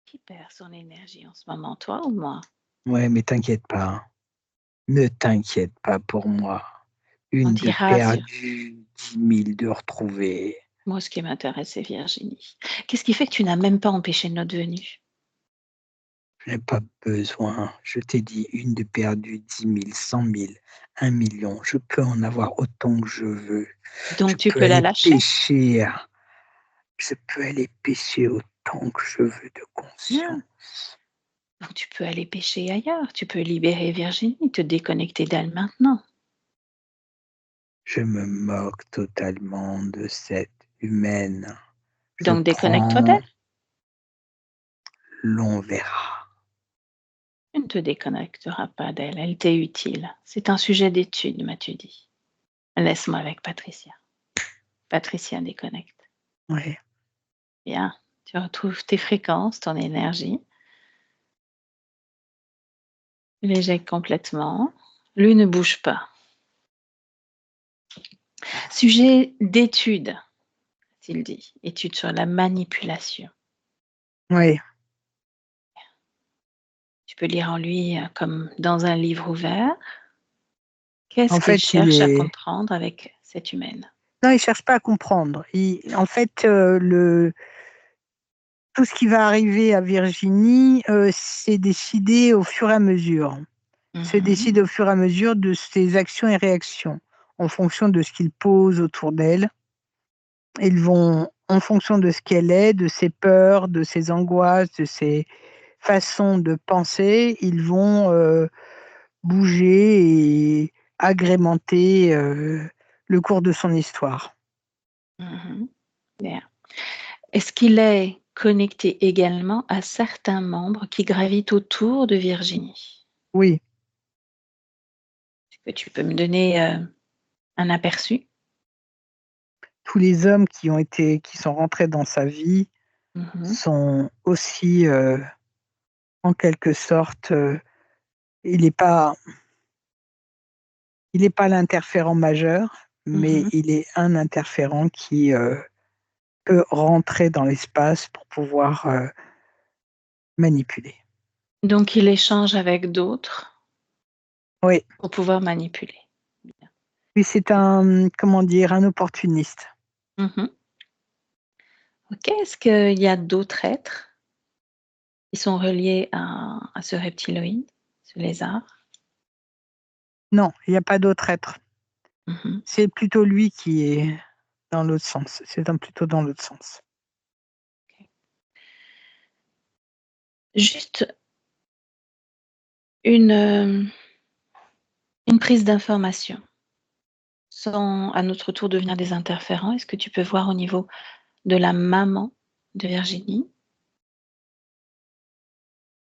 Qui perd son énergie en ce moment, toi ou moi? Ouais, mais t'inquiète pas, ne t'inquiète pas pour moi. On Une de dira sur perdue, 10 000 de retrouvées. moi, ce qui m'intéresse, c'est Virginie. Qu'est-ce qui fait que tu n'as même pas empêché notre venue? Je n'ai pas besoin. Je t'ai dit une de perdue, 10 000, 100 000, 1 million. Je peux en avoir autant que je veux. Je Donc tu peux peux la aller lâcher? pêcher. Je peux aller pêcher autant que je veux de Bien. conscience. Donc tu peux aller pêcher ailleurs. Tu peux libérer Virginie, te déconnecter d'elle maintenant. Je me moque totalement de cette humaine. Je Donc déconnecte-toi prends, d'elle. l'on verra. Tu ne te déconnecteras pas d'elle. Elle t'est utile. C'est un sujet d'étude, m'as-tu dit. Laisse-moi avec Patricia. Patricia déconnecte. Oui. Bien. Tu retrouves tes fréquences, ton énergie. Tu l'éjectes complètement. Lui ne bouge pas. Sujet d'étude, a-t-il dit. Étude sur la manipulation. Oui. Tu peux lire en lui comme dans un livre ouvert. Qu'est-ce En qu'il fait, il cherche à est. comprendre avec cette humaine? Non, il cherche pas à comprendre. En fait, tout ce qui va arriver à Virginie, c'est décidé au fur et à mesure. Se Mhm. décide au fur et à mesure de ses actions et réactions, en fonction de ce qu'il pose autour d'elle. Ils vont, en fonction de ce qu'elle est, de ses peurs, de ses angoisses, de ses façons de penser, ils vont, bouger et agrémenter, le cours de son histoire. Mhm. Bien. Est-ce qu'il est connecté également à certains membres qui gravitent autour de Virginie? Oui, Est-ce que tu peux me donner un aperçu? tous les hommes qui sont rentrés dans sa vie Mhm. sont aussi, en quelque sorte, il n'est pas il est pas l'interférent majeur, mais Mhm. il est un interférent qui, peut rentrer dans l'espace pour pouvoir, manipuler. Donc il échange avec d'autres Oui, pour pouvoir manipuler. Bien. oui, c'est un, comment dire? Un opportuniste. Mhm. OK. Est-ce qu'il y a d'autres êtres Ils sont reliés à ce reptiloïde, ce lézard? Non, il n'y a pas d'autre être. Mmh. C'est plutôt lui qui est dans l'autre sens. Plutôt dans l'autre sens. Juste une, une prise d'information, sans à notre tour devenir des interférents. Est-ce que tu peux voir au niveau de la maman de Virginie,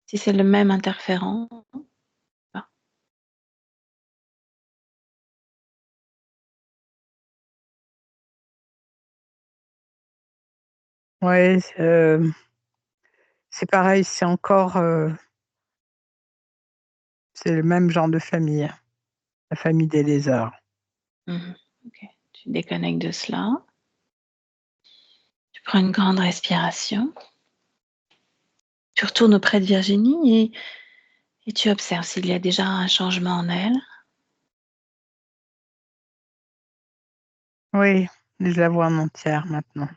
si c'est le même interférent? Pas. Ouais, c'est pareil, c'est le même genre de famille, la famille des lézards. Mmh. OK. Tu déconnectes de cela. Tu prends une grande respiration. Tu retournes auprès de Virginie et tu observes s'il y a déjà un changement en elle. Oui, je la vois en entière maintenant.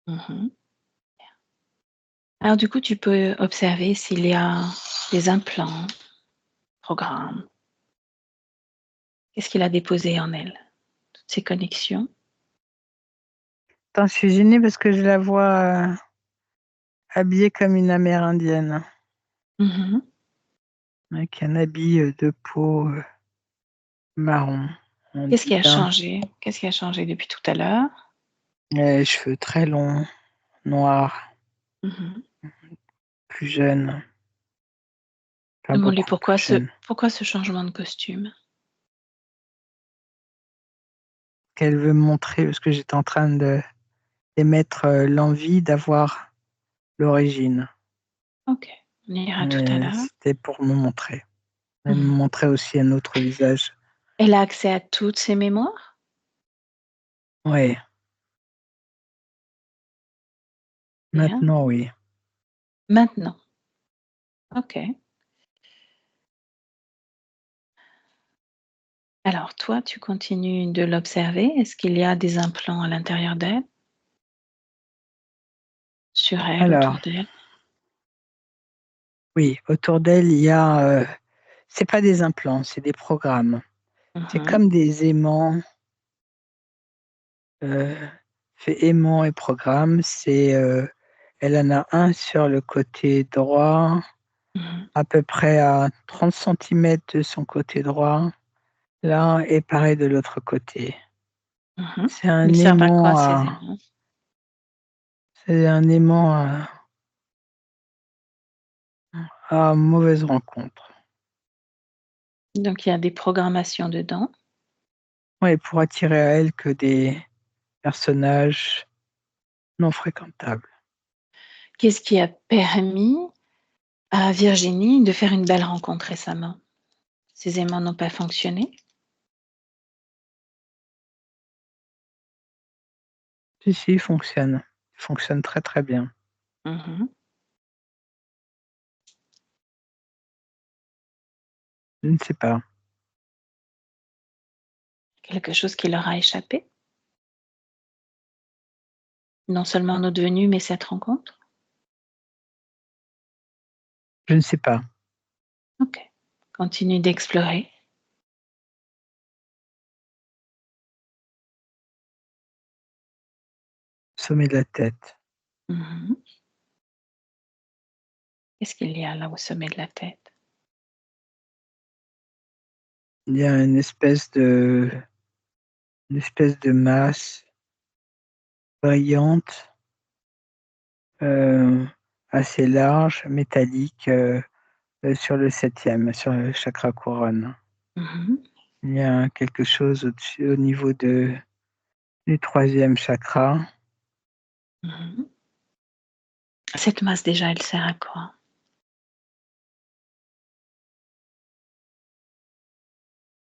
Mmh. Alors du coup, tu peux observer s'il y a des implants, programmes. Qu'est-ce qu'il a déposé en elle? Toutes ces connexions. Attends, je suis gênée parce que je la vois, habillée comme une amérindienne, Mmh. avec un habit, de peau, marron. On Qu'est-ce dit qui a d'un changé? Qu'est-ce qui a changé depuis tout à l'heure? les cheveux très longs, noirs, Mmh. plus jeune, pas Demande-lui beaucoup plus jeune. pourquoi ce changement de costume? Qu'elle veut me montrer parce que j'étais en train d'émettre, l'envie d'avoir l'origine. OK, on y ira tout à l'heure. C'était pour me montrer. Elle me Mmh. montrait aussi un autre visage. Elle a accès à toutes ses mémoires? Ouais, Bien. maintenant oui. Maintenant. OK. Alors toi, tu continues de l'observer. Est-ce qu'il y a des implants à l'intérieur d'elle? Sur elle, Alors, autour d'elle? oui, autour d'elle, il y a, c'est pas des implants, c'est des programmes. C'est Mmh. comme des aimants, heu, c'est aimant et programme. Elle en a un sur le côté droit, Mmh. à peu près à 30 centimètres de son côté droit, là et pareil de l'autre côté. Mmh. C'est Ils un servent à quoi aimant ces à aimants? c'est un aimant à mauvaise rencontre. Donc il y a des programmations dedans. Ouais, pour attirer à elle que des personnages non fréquentables. Qu'est-ce qui a permis à Virginie de faire une belle rencontre récemment? Ces aimants n'ont pas fonctionné? Si, si, fonctionne. Fonctionne très, très bien. Mmh. Je ne sais pas. Quelque chose qui leur a échappé? Non seulement notre venue, mais cette rencontre? Je ne sais pas. OK. Continue d'explorer. Sommet de la tête. Mmh. Qu'est-ce qu'il y a là au sommet de la tête? Il y a une espèce de masse brillante, heu, assez large, métallique, sur le septième, sur le chakra couronne. Mmh. Il y a quelque chose au-dessus, au niveau du troisième chakra, Mmh. Cette masse déjà, elle sert à quoi?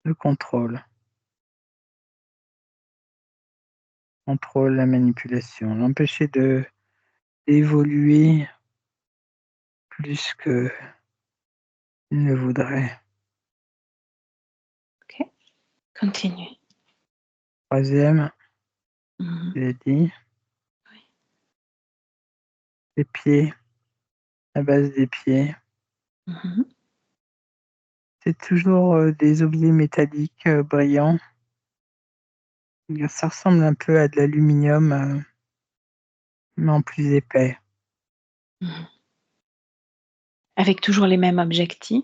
le contrôle. Contrôle, la manipulation, l'empêcher d'évoluer plus qu'il ne voudrait. OK, continue. Troisième, Mmh. j'ai dit, Oui. les pieds, la base des pieds. Mhm. C'est toujours des objets métalliques brillants. Ça ressemble un peu à de l'aluminium, mais en plus épais. Mhm. Avec toujours les mêmes objectifs?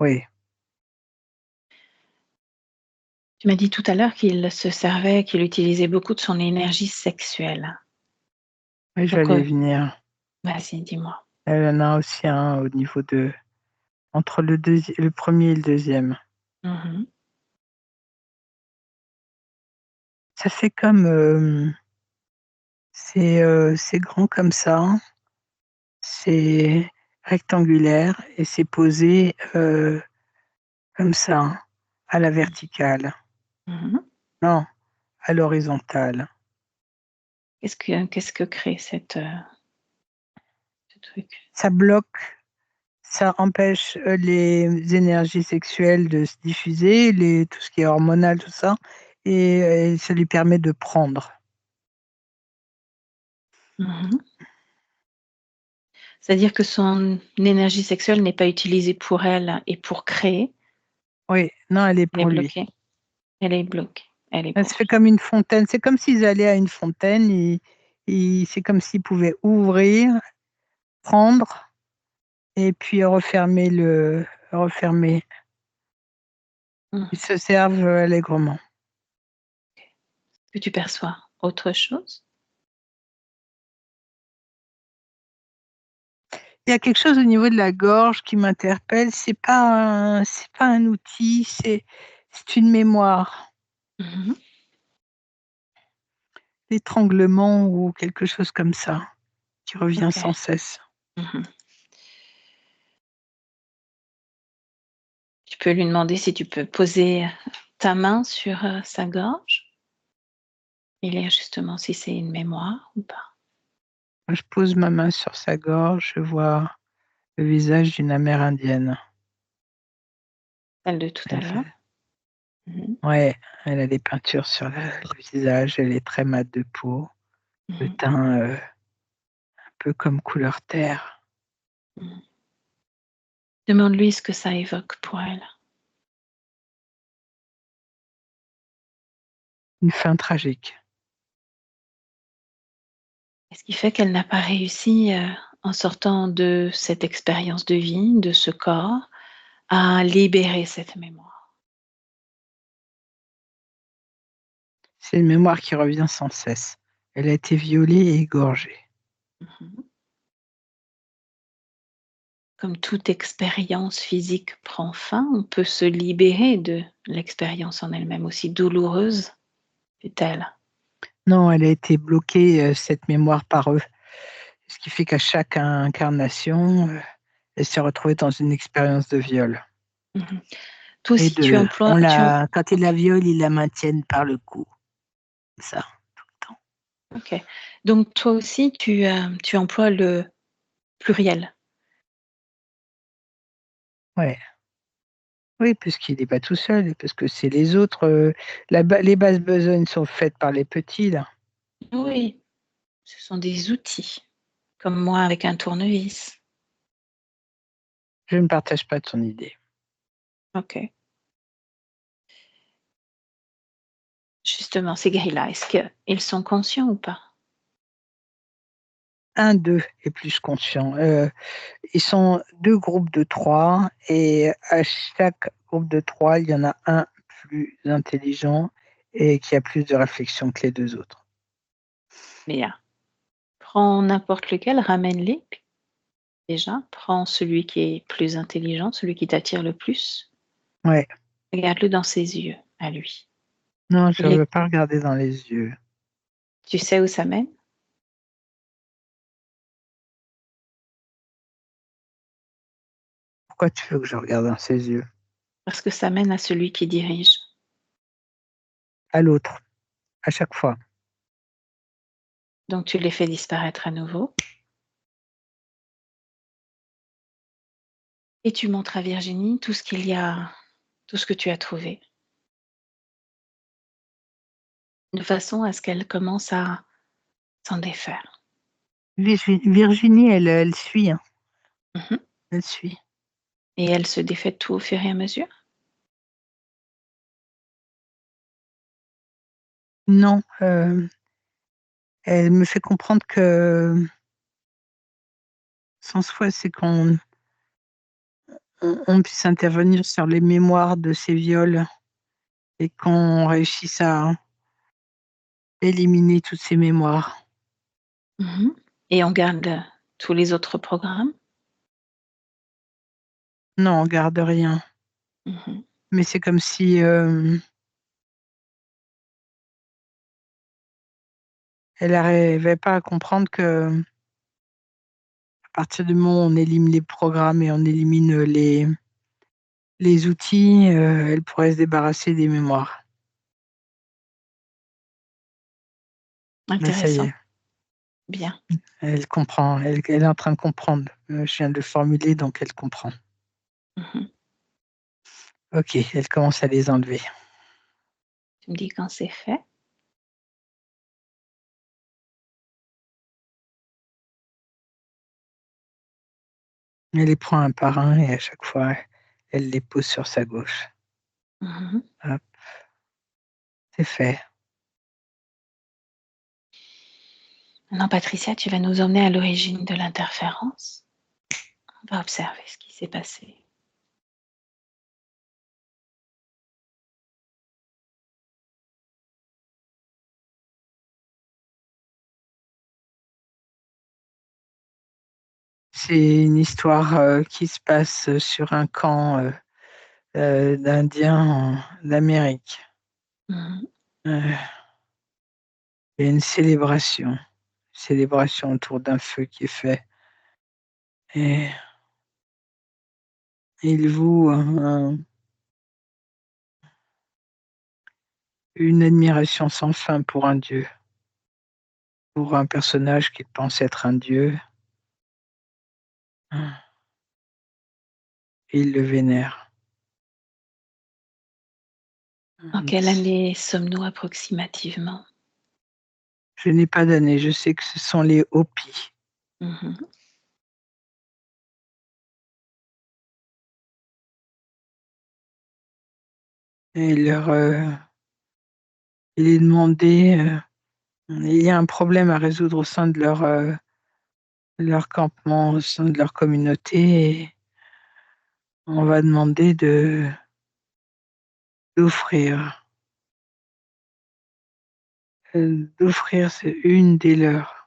Oui, Tu m'as dit tout à l'heure qu'il utilisait beaucoup de son énergie sexuelle. oui, Donc, j'allais y venir. vas-y, dis-moi. Elle en a aussi un au niveau de entre le premier et le deuxième. Mhm. Ça fait comme, c'est grand comme ça, c'est rectangulaire et c'est posé, comme ça, à la verticale. Mhm. Non, à l'horizontale. Qu'est-ce que crée ce truc? Ça bloque, ça empêche, les énergies sexuelles de se diffuser, tout ce qui est hormonal, tout ça et ça lui permet de prendre. Mhm. C'est-à-dire que son énergie sexuelle n'est pas utilisée pour elle et pour créer, Oui, non, elle est elle est pour lui. bloquée, elle est bloquée, elle est Elle pour se fait lui. comme une fontaine. C'est comme s'ils allaient à une fontaine, c'est comme s'ils pouvaient ouvrir, prendre et puis refermer. Ils Mhm. se servent, allègrement. Que tu perçois autre chose? Il y a quelque chose au niveau de la gorge qui m'interpelle, c'est pas un outil, c'est une mémoire. Mhm. L'étranglement ou quelque chose comme ça, qui revient OK. sans cesse. Mhm. Tu peux lui demander si tu peux poser ta main sur, sa gorge et lire justement si c'est une mémoire ou pas. Quand je pose ma main sur sa gorge, je vois le visage d'une amérindienne. Celle de tout à Elle l'heure? fait Mmh. ouais, elle a des peintures sur le visage, elle est très mate de peau, le Mmh. teint, un peu comme couleur terre. Mmh. Demande-lui ce que ça évoque pour elle. Une fin tragique. Qu'est-ce qui fait qu'elle n'a pas réussi, en sortant de cette expérience de vie, de ce corps, à libérer cette mémoire? C'est une mémoire qui revient sans cesse. Elle a été violée et égorgée. Mmh. Comme toute expérience physique prend fin, on peut se libérer de l'expérience en elle-même, aussi douloureuse fut-elle. Non, elle a été bloquée, cette mémoire par eux. Ce qui fait qu'à chaque incarnation, elle s'est retrouvée dans une expérience de viol Mmh. Toi et aussi tu de emploies on tu em la quand ils OK, la violent, ils la maintiennent par le cou, ça, tout le temps. OK. Donc toi aussi tu emploies le pluriel? Ouais, oui, puisqu'il est pas tout seul, parce que c'est les autres, les bases besognes sont faites par les petits là. Oui, ce sont des outils, comme moi avec un tournevis. Je ne partage pas ton idée. OK. Justement, ces grilles-là, est-ce qu'ils sont conscients ou pas? Un d'eux est plus conscient, ils sont 2 groupes de 3 et à chaque groupe de 3, il y en a un plus intelligent et qui a plus de réflexion que les 2 autres. Bien. Prends n'importe lequel, ramène-les déjà. Prends celui qui est plus intelligent, celui qui t'attire le plus. Ouais, Regarde-le dans ses yeux, à lui. non, je Il ne veux est pas regarder dans les yeux. Tu sais où ça mène? Pourquoi tu veux que je regarde dans ses yeux? Parce que ça mène à celui qui dirige. À l'autre, à chaque fois. Donc tu les fais disparaître à nouveau et tu montres à Virginie tout ce que tu as trouvé. de façon à ce qu'elle commence à s'en défaire. Virginie, elle suit, hein, Mmh. elle suit. Et elle se défait de tout au fur et à mesure? Non, elle me fait comprendre que son souhait, c'est qu'on puisse intervenir sur les mémoires de ces viols et qu'on réussisse à éliminer toutes ces mémoires. Mmh. Et on garde tous les autres programmes? Non, on garde rien, Mmh. mais c'est comme si, elle n'arrivait pas à comprendre qu'à partir du moment où on élimine les programmes et on élimine, les outils, elle pourrait se débarrasser des mémoires. Mais ça y Intéressant. est, Bien. elle comprend, elle est en train de comprendre. Je viens de le formuler, donc elle comprend. Mmh. OK, elle commence à les enlever. Tu me dis quand c'est fait? Elle les prend un par un et à chaque fois, elle les pose sur sa gauche. Mmh. Hop, c'est fait. Maintenant Patricia, tu vas nous emmener à l'origine de l'interférence. On va observer ce qui s'est passé. C'est une histoire, qui se passe sur un camp, d'Indiens d'Amérique. Mmh. Heu, il y a une célébration autour d'un feu qui est fait et ils vouent une admiration sans fin pour un dieu, pour un personnage qu'ils pensent être un dieu. Et ils le vénèrent. En quelle année sommes-nous approximativement? Je n'ai pas d'année, je sais que ce sont les Hopis Mmh. et il est demandé, il y a un problème à résoudre au sein de leur campement, au sein de leur communauté et on va demander d'offrir, d'offrir c'est une des leurs.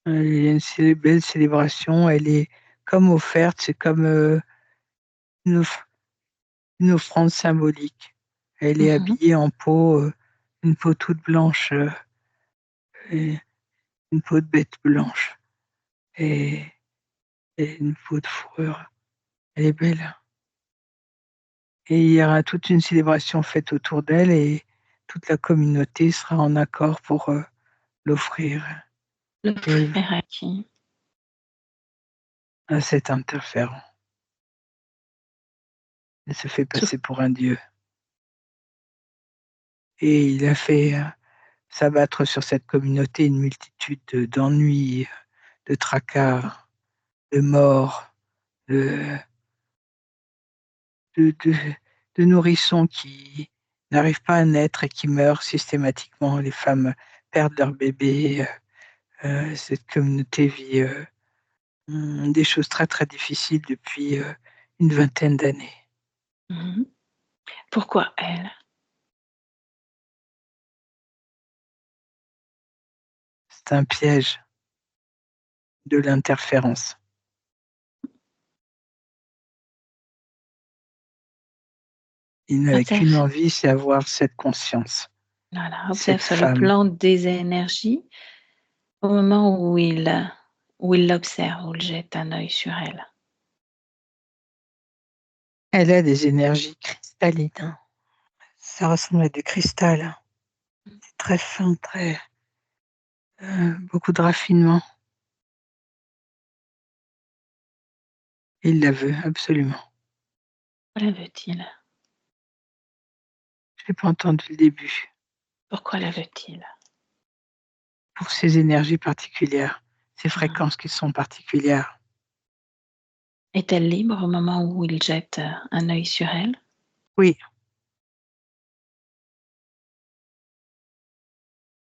Il y a belle célébration, elle est comme offerte, c'est comme, une off une offrande symbolique. Elle est Mmh. habillée en peau, une peau toute blanche, et une peau de bête blanche et une peau de fourrure. Elle est belle et il y aura toute une célébration faite autour d'elle et toute la communauté sera en accord pour, l'offrir et L'offrir à qui? à cet interférent. Il se fait Sous passer pour un dieu et il a fait, s'abattre sur cette communauté une multitude d'ennuis, de tracas, de morts, de de de de nourrissons qui n'arrivent pas à naître et qui meurent systématiquement. Les femmes perdent leurs bébés, cette communauté vit, des choses très, très difficiles depuis, une vingtaine d'années. Mmh. Pourquoi elle? C'est un piège de l'interférence. Il n'avait qu'une Observe, envie, c'est avoir cette conscience, voilà, observe cette sur le femme. plan des énergies au moment où il l'observe, où il jette un œil sur elle. Elle a des énergies cristallines, hein. Ça ressemble à du cristal. C'est très fin, très, beaucoup de raffinement. Il la veut absolument. Que veut-il? J'ai pas entendu le début. Pourquoi la veut-il? Pour ses énergies particulières, ses Mmh. fréquences qui sont particulières. Est-elle libre au moment où il jette, un œil sur elle? Oui,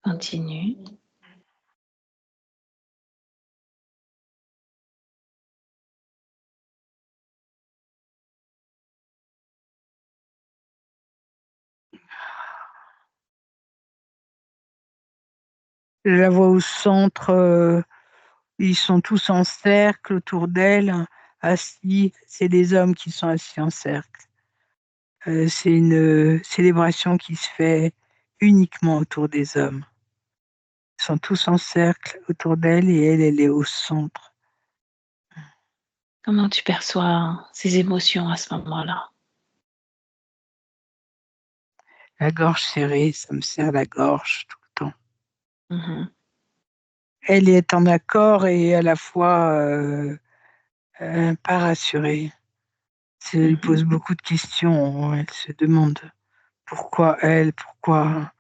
Continue. je la vois au centre, ils sont tous en cercle autour d'elle, assis. C'est des hommes qui sont assis en cercle. C'est une, célébration qui se fait uniquement autour des hommes. Ils sont tous en cercle autour d'elle et elle, elle est au centre. Comment tu perçois ses émotions à ce moment-là? La gorge serrée, ça me serre la gorge tout le temps. Mmh. Elle est en accord et à la fois, pas rassurée. Elle lui Mmh. pose beaucoup de questions. Elle se demande pourquoi elle, pourquoi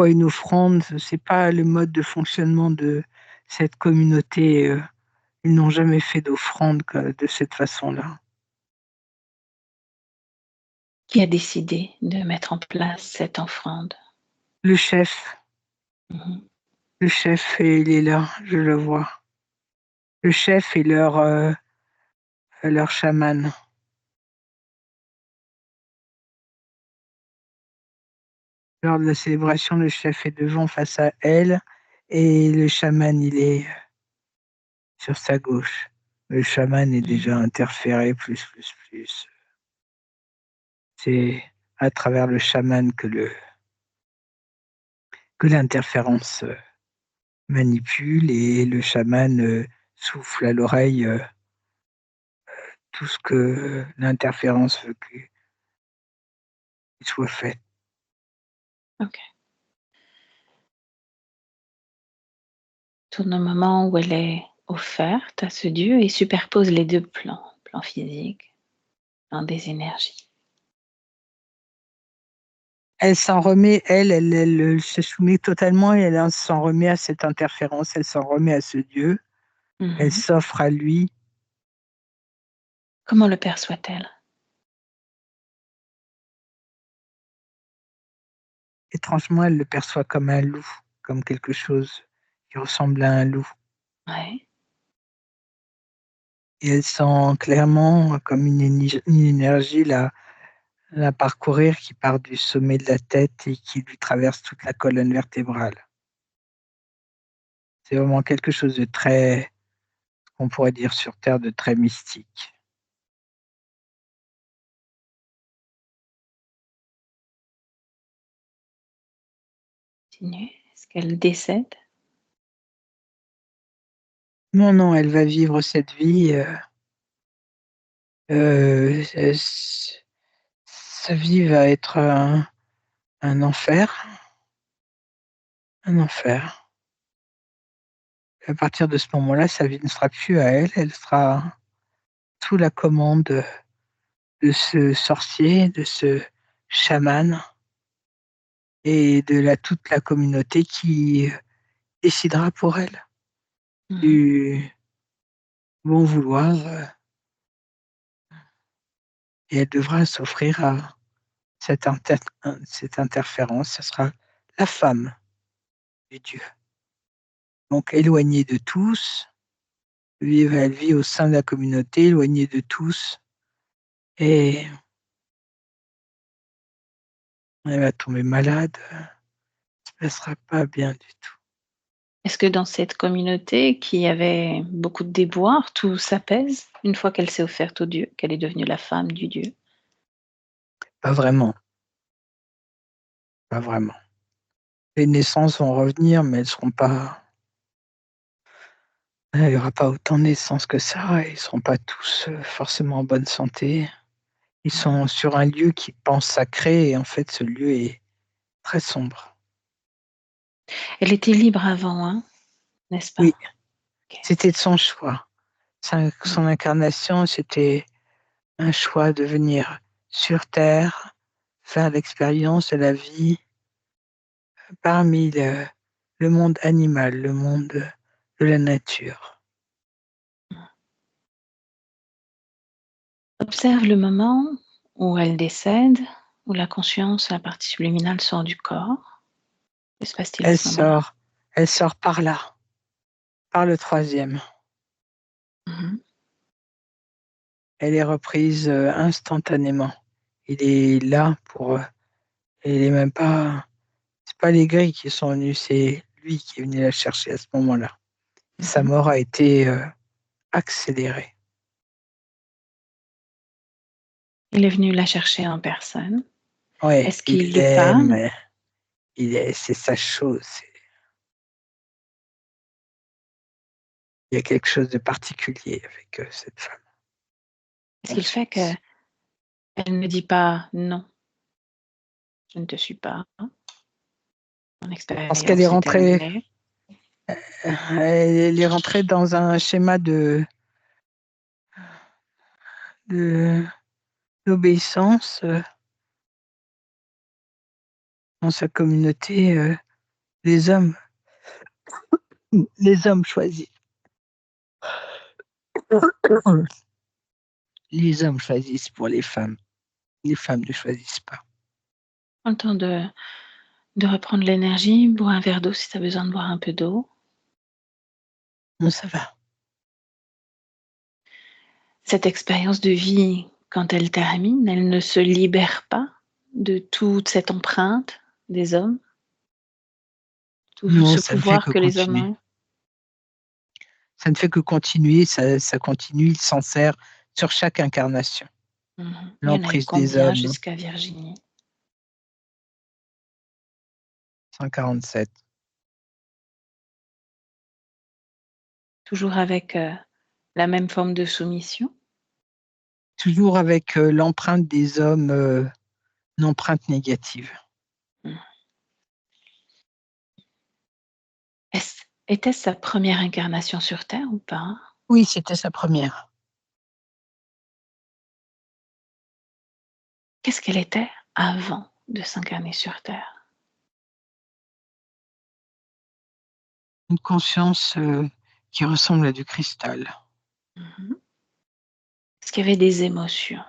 une offrande. C'est pas le mode de fonctionnement de cette communauté. Ils n'ont jamais fait d'offrande de cette façon-là. Qui a décidé de mettre en place cette offrande? Le chef, Mmh. le chef, il est là, je le vois. Le chef et leur chaman. Lors de la célébration, le chef est devant face à elle et le chaman, il est sur sa gauche. Le chaman est Mmh. déjà interféré plus. C'est à travers le chaman que l'interférence, manipule et le chaman, souffle à l'oreille, tout ce que l'interférence veut qu'il soit fait. OK. Tourne au moment où elle est offerte à ce Dieu et superpose les 2 plans, plan physique, plan des énergies. Elle s'en remet, elle se soumet totalement et elle s'en remet à cette interférence, elle s'en remet à ce Dieu, elle Mmh. s'offre à lui. Comment le perçoit-elle? Étrangement, elle le perçoit comme un loup, comme quelque chose qui ressemble à un loup Ouais. et elle sent clairement comme une énergie la parcourir qui part du sommet de la tête et qui lui traverse toute la colonne vertébrale. C'est vraiment quelque chose de très, on pourrait dire sur terre, de très mystique. Continue. Est-ce qu'elle décède? Non, non, elle va vivre cette vie, s sa vie va être un enfer, un enfer. À partir de ce moment-là, sa vie ne sera plus à elle, elle sera sous la commande de ce sorcier, de ce chaman et de toute la communauté qui décidera pour elle Mmh. du bon vouloir, et elle devra s'offrir à cette interférence. Ce sera la femme de Dieu. Donc éloignée de tous, elle vit au sein de la communauté, éloignée de tous et elle va tomber malade, elle sera pas bien du tout. Est-ce que dans cette communauté qui avait beaucoup de déboires, tout s'apaise une fois qu'elle s'est offerte au Dieu, qu'elle est devenue la femme du Dieu? Pas vraiment, pas vraiment. Les naissances vont revenir, mais elles seront pas, il y aura pas autant de naissances que ça, ils seront pas tous, forcément en bonne santé. Ils Mmh. sont sur un lieu qu'ils pensent sacré et en fait ce lieu est très sombre. Elle était libre avant, hein, n'est-ce pas? Oui, OK. c'était de son choix. Mmh. Son incarnation, c'était un choix de venir sur terre, faire l'expérience de la vie parmi le monde animal, le monde de la nature. Observe le moment où elle décède, où la conscience, la partie subliminale sort du corps. Que se passe-t-il à ce moment-là? Elle sort par là, par le troisième. Mhm. Elle est reprise instantanément. Il est là il est même pas, c'est pas les grilles qui sont venus, c'est lui qui est venu la chercher à ce moment-là. Sa Mhm. mort a été accélérée. Il est venu la chercher en personne. Ouais, Est-ce il qu'il lui parle? l'aime, c'est sa chose. Il y a quelque chose de particulier avec cette femme. Qu'est-ce qu'il fait qu'elle ne dit pas non, je ne te suis pas, mon Parce qu'elle est expérience est rentrée, terminée. elle est rentrée dans un schéma de- d'obéissance dans sa communauté. Les hommes, les hommes choisissent. Les hommes choisissent pour les femmes. Les femmes ne choisissent pas. Prends le temps de reprendre l'énergie, bois un verre d'eau si tu as besoin de boire un peu d'eau. Non, ça va. Cette expérience de vie, quand elle termine, elle ne se libère pas de toute cette empreinte des hommes, tout Non, ce ça ne fait pouvoir que que les hommes continuer. ont. Ça ne fait que continuer, ça continue, il s'en sert sur chaque incarnation. Mhm. Il y en a eu L'emprise des combien hommes, jusqu'à Virginie? 147. Toujours avec la même forme de soumission? Toujours avec l'empreinte des hommes, une empreinte négative. Mhm. Était-ce sa première incarnation sur Terre ou pas? Oui, c'était sa première. Qu'est-ce qu'elle était avant de s'incarner sur Terre? Une conscience qui ressemble à du cristal. Mhm. Est-ce qu'il y avait des émotions?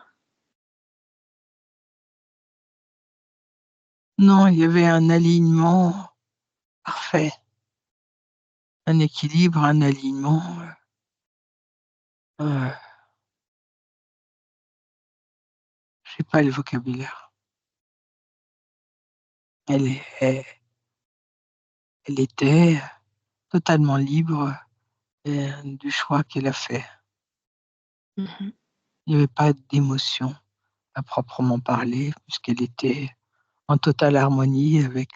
Non, il y avait un alignement parfait, un équilibre, un alignement. Euh, je sais pas le vocabulaire. Elle, est- elle, elle était totalement libre du choix qu'elle a fait. Mhm. Il n'y avait pas d'émotion à proprement parler, puisqu'elle était en totale harmonie avec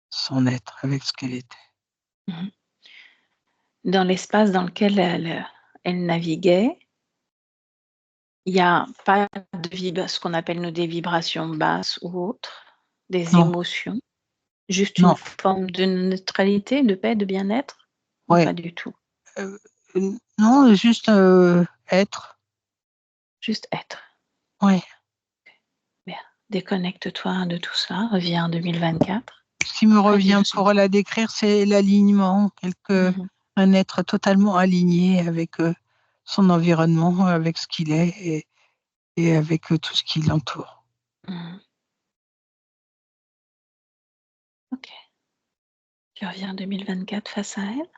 son être, avec ce qu'elle était. Mhm. Dans l'espace dans lequel elle naviguait, il n'y a pas ce qu'on appelle nous des vibrations basses ou autres, des Non, émotions, juste une non, forme de neutralité, de paix, de bien-être, ou ouais. pas du tout? Euh, non, juste être. Juste être. Ouais. Bien. Déconnecte-toi de tout ça, reviens en 2024. Ce qui me Près du revient fond. pour la décrire, c'est l'alignement, Mhm. un être totalement aligné avec son environnement, avec ce qu'il est et avec tout ce qui l'entoure. Mhm. Ok. Tu reviens en 2024 face à elle.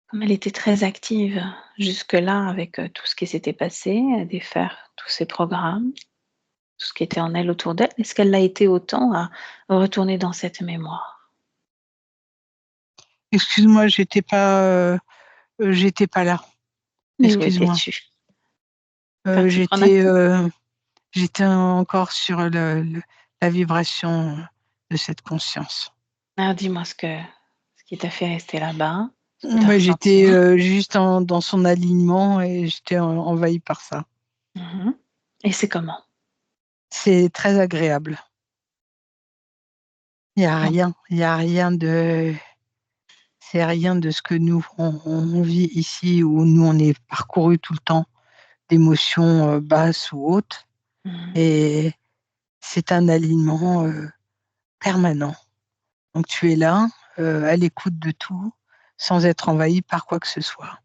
Comme elle était très active jusque-là avec tout ce qui s'était passé, à défaire tous ces programmes, tout ce qui était en elle autour d'elle, est-ce qu'elle l'a été autant à retourner dans cette mémoire? Excuse-moi, j'étais pas là. Mais où Excuse-moi. étais-tu? Euh, Partie j'étais, prenante? euh, j'étais encore sur la vibration de cette conscience. Alors dis-moi ce qui t'a fait rester là-bas, ce que tu as Ouais, ressenti. j'étais juste dans son alignement et j'étais envahie par ça. Mhm. Et c'est comment? C'est très agréable. Bon. Il y a rien de, c'est rien de ce que nous on vit ici où nous on est parcouru tout le temps d'émotions basses ou hautes Mhm. et c'est un alignement permanent. Donc tu es là, à l'écoute de tout, sans être envahi par quoi que ce soit.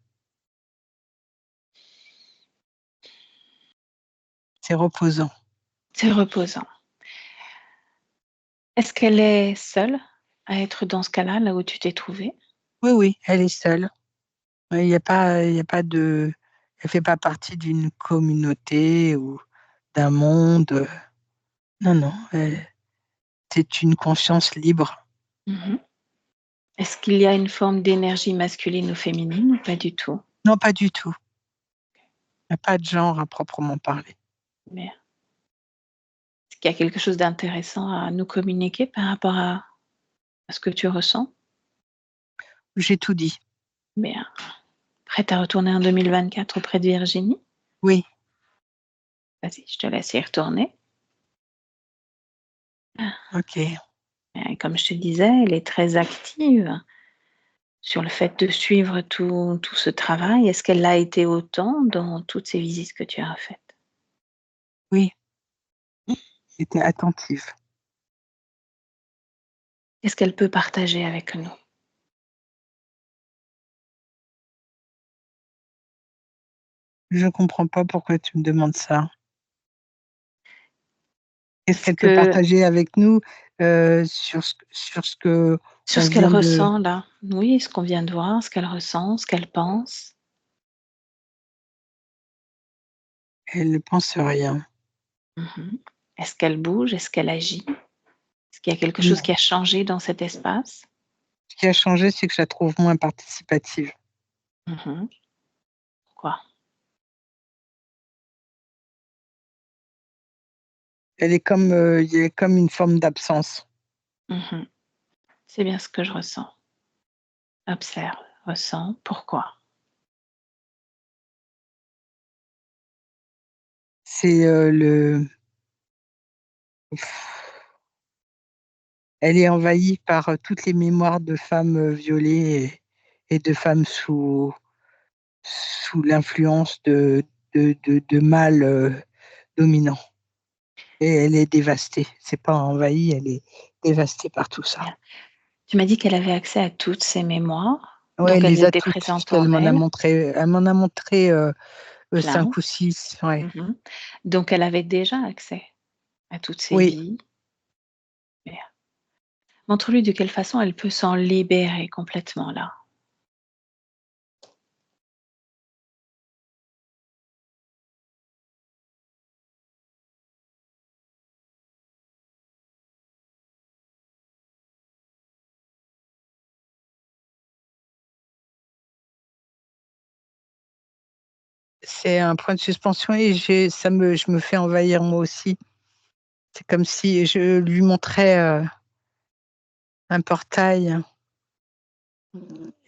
C'est reposant. C'est reposant. Est-ce qu'elle est seule à être dans ce cas-là, là où tu t'es trouvée? Oui, oui, elle est seule. Il n'y a pas, il y a pas de, elle fait pas partie d'une communauté ou d'un monde. Non, non, c'est une conscience libre. Mmh. Est-ce qu'il y a une forme d'énergie masculine ou féminine ou pas du tout? Non, pas du tout. Il n'y a pas de genre à proprement parler. Mais est-ce qu'il y a quelque chose d'intéressant à nous communiquer par rapport à ce que tu ressens? J'ai tout dit. Bien. Prête à retourner en 2024 auprès de Virginie? Oui, Vas-y, je te laisse y retourner. ok. Comme je te disais, elle est très active sur le fait de suivre tout ce travail. Est-ce qu'elle l'a été autant dans toutes ces visites que tu as faites? Oui, j'étais attentive. Qu'est-ce qu'elle peut partager avec nous? Je comprends pas pourquoi tu me demandes ça. Qu'est-ce Est-ce qu'elle peut que partager avec nous sur ce que sur on ce qu'elle vient de. ressent là, oui, ce qu'on vient de voir, ce qu'elle ressent, ce qu'elle pense? Elle ne pense rien. Mmh. Est-ce qu'elle bouge? Est-ce qu'elle agit? Est-ce qu'il y a quelque chose Non. qui a changé dans cet espace? Ce qui a changé, c'est que je la trouve moins participative. Mmh. Pourquoi? Elle est comme, il y a comme une forme d'absence. Mmh. C'est bien ce que je ressens. Observe, ressens, pourquoi? C'est elle est envahie par toutes les mémoires de femmes violées et de femmes sous l'influence de mâles dominants. Et elle est dévastée. C'est pas envahie, elle est dévastée par tout ça. Bien. Tu m'as dit qu'elle avait accès à toutes ces mémoires, Ouais, elle donc elles les a étaient toutes, présentes puisqu'elle en m'en a elle, montré, 5 plein. ou 6. Ouais. Mmh. Donc elle avait déjà accès à toutes ces Oui, vies. Bien. Montre-lui de quelle façon elle peut s'en libérer complètement là. c'est un point de suspension et je me fais envahir moi aussi. C'est comme si je lui montrais, un portail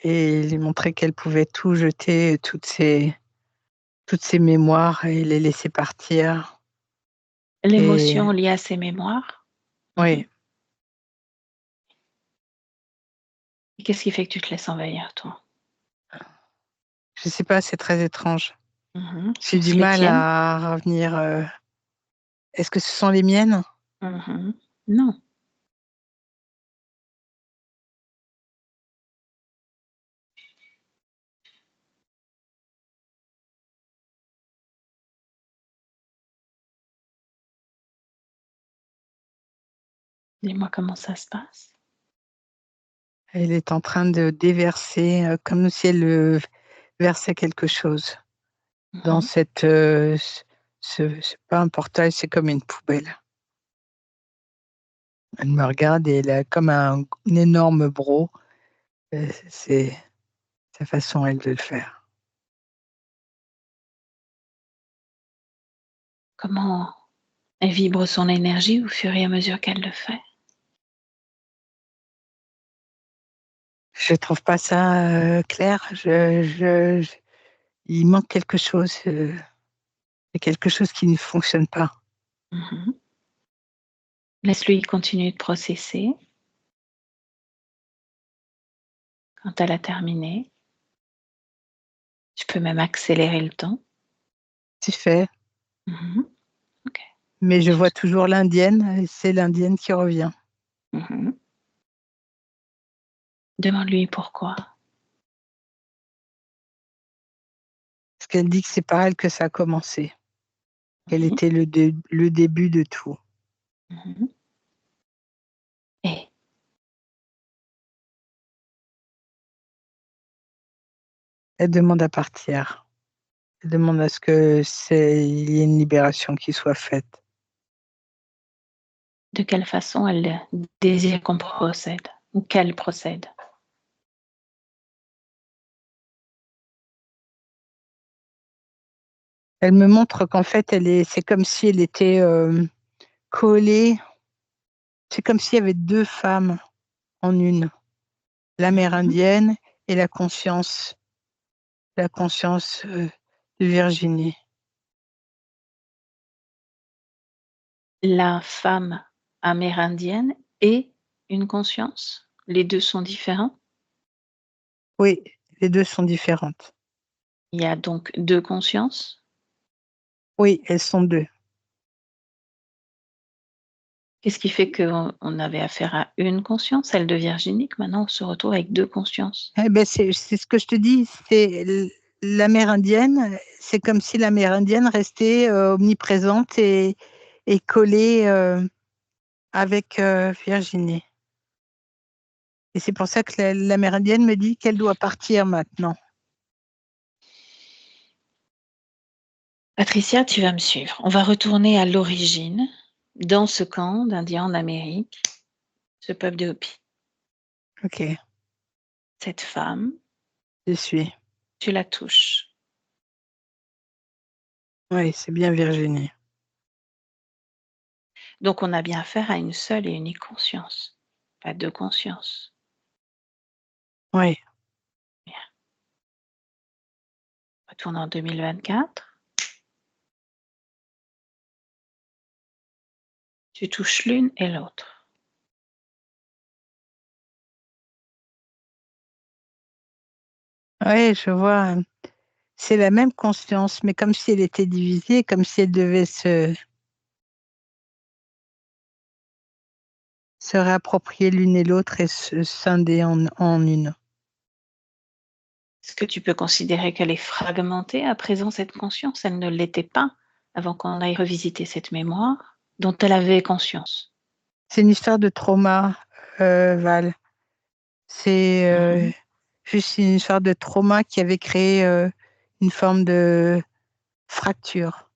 et lui montrais qu'elle pouvait tout jeter, toutes ses mémoires et les laisser partir et L'émotion liée à ces mémoires. Mmh. oui, Et qu'est-ce qui fait que tu te laisses envahir toi? je sais pas, c'est très étrange. J'ai du Sont-ce les mal tiennes? à revenir, est-ce que ce sont les miennes? Non. Dis-moi comment ça se passe? Elle est en train de déverser, comme si elle, versait quelque chose dans Mmh. cette, c'est pas un portail, c'est comme une poubelle. Elle me regarde et elle a comme un énorme broc, c'est sa façon, elle, de le faire. Comment elle vibre son énergie au fur et à mesure qu'elle le fait? Je trouve pas ça, clair. Il manque quelque chose, il y a quelque chose qui ne fonctionne pas. Mmh. Laisse-lui continuer de processer. Quand elle a terminé, tu peux même accélérer le temps. C'est fait, Mmh. OK. Mais je vois toujours l'indienne, et c'est l'indienne qui revient. Mhm. Demande-lui pourquoi. Parce qu'elle dit que c'est par elle que ça a commencé, qu'elle Oui. était le début de tout. Mhm. Et Elle demande à partir. Elle demande à ce il y ait une libération qui soit faite. de quelle façon elle désire qu'on procède ou qu'elle procède. Elle me montre qu'en fait, c'est comme si elle était collée. C'est comme s'il y avait deux femmes en une. Mhm. L'amérindienne et la conscience de Virginie. La femme amérindienne et une conscience. Les deux sont différents. Oui, les deux sont différentes. Il y a donc deux consciences. Oui, elles sont deux. Qu'est-ce qui fait qu'on avait affaire à une conscience, celle de Virginie, que maintenant on se retrouve avec deux consciences? Eh ben, c'est ce que je te dis. L'amérindienne, c'est comme si l'amérindienne restait omniprésente et collée avec Virginie. Et c'est pour ça que l'amérindienne me dit qu'elle doit partir maintenant. Patricia, tu vas me suivre. On va retourner à l'origine, dans ce camp d'Indiens en Amérique, ce peuple de Hopi. Ok, Cette femme, je suis. tu la touches. Oui, c'est bien Virginie. Donc on a bien affaire à une seule et unique conscience, pas deux consciences. Oui, Bien. Retourne en 2024. Tu touches l'une et l'autre. oui, je vois. C'est la même conscience, mais comme si elle était divisée, comme si elle devait se réapproprier l'une et l'autre et se scinder en une. Est-ce que tu peux considérer qu'elle est fragmentée à présent, cette conscience? Elle ne l'était pas avant qu'on aille revisiter cette mémoire dont elle avait conscience. C'est une histoire de trauma, Val. C'est Mhm. juste une histoire de trauma qui avait créé une forme de fracture.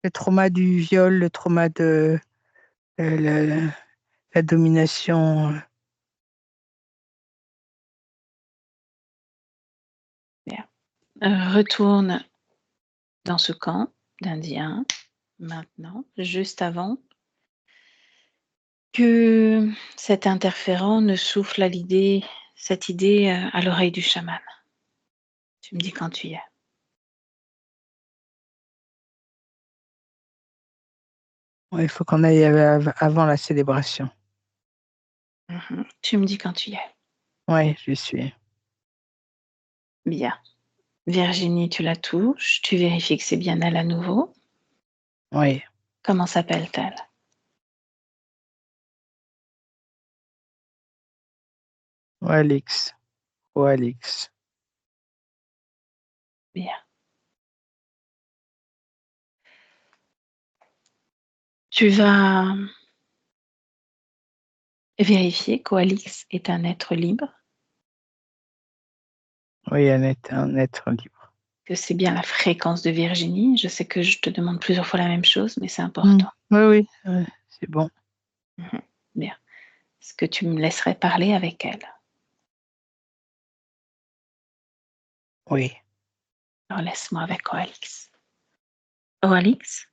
Le trauma du viol, le trauma de la, la domination. Bien. Retourne dans ce camp d'Indiens maintenant, juste avant que cet interférent ne souffle cette idée à l'oreille du chaman. Tu me dis quand tu y es. Ouais, il faut qu'on aille avant la célébration. Mhm. Tu me dis quand tu y es. Oui, je suis. Bien. Virginie, tu la touches, tu vérifies que c'est bien elle à nouveau. Oui. Comment s'appelle-t-elle? Alix. Oh, Alix. Bien. Tu vas vérifier qu'Oalix est un être libre, Oui, un être libre. que c'est bien la fréquence de Virginie. Je sais que je te demande plusieurs fois la même chose, mais c'est Hmm. important. Oui, oui, c'est bon. Mhm. Bien. Est-ce que tu me laisserais parler avec elle? Oui, Alors laisse-moi avec Oalix. Oalix?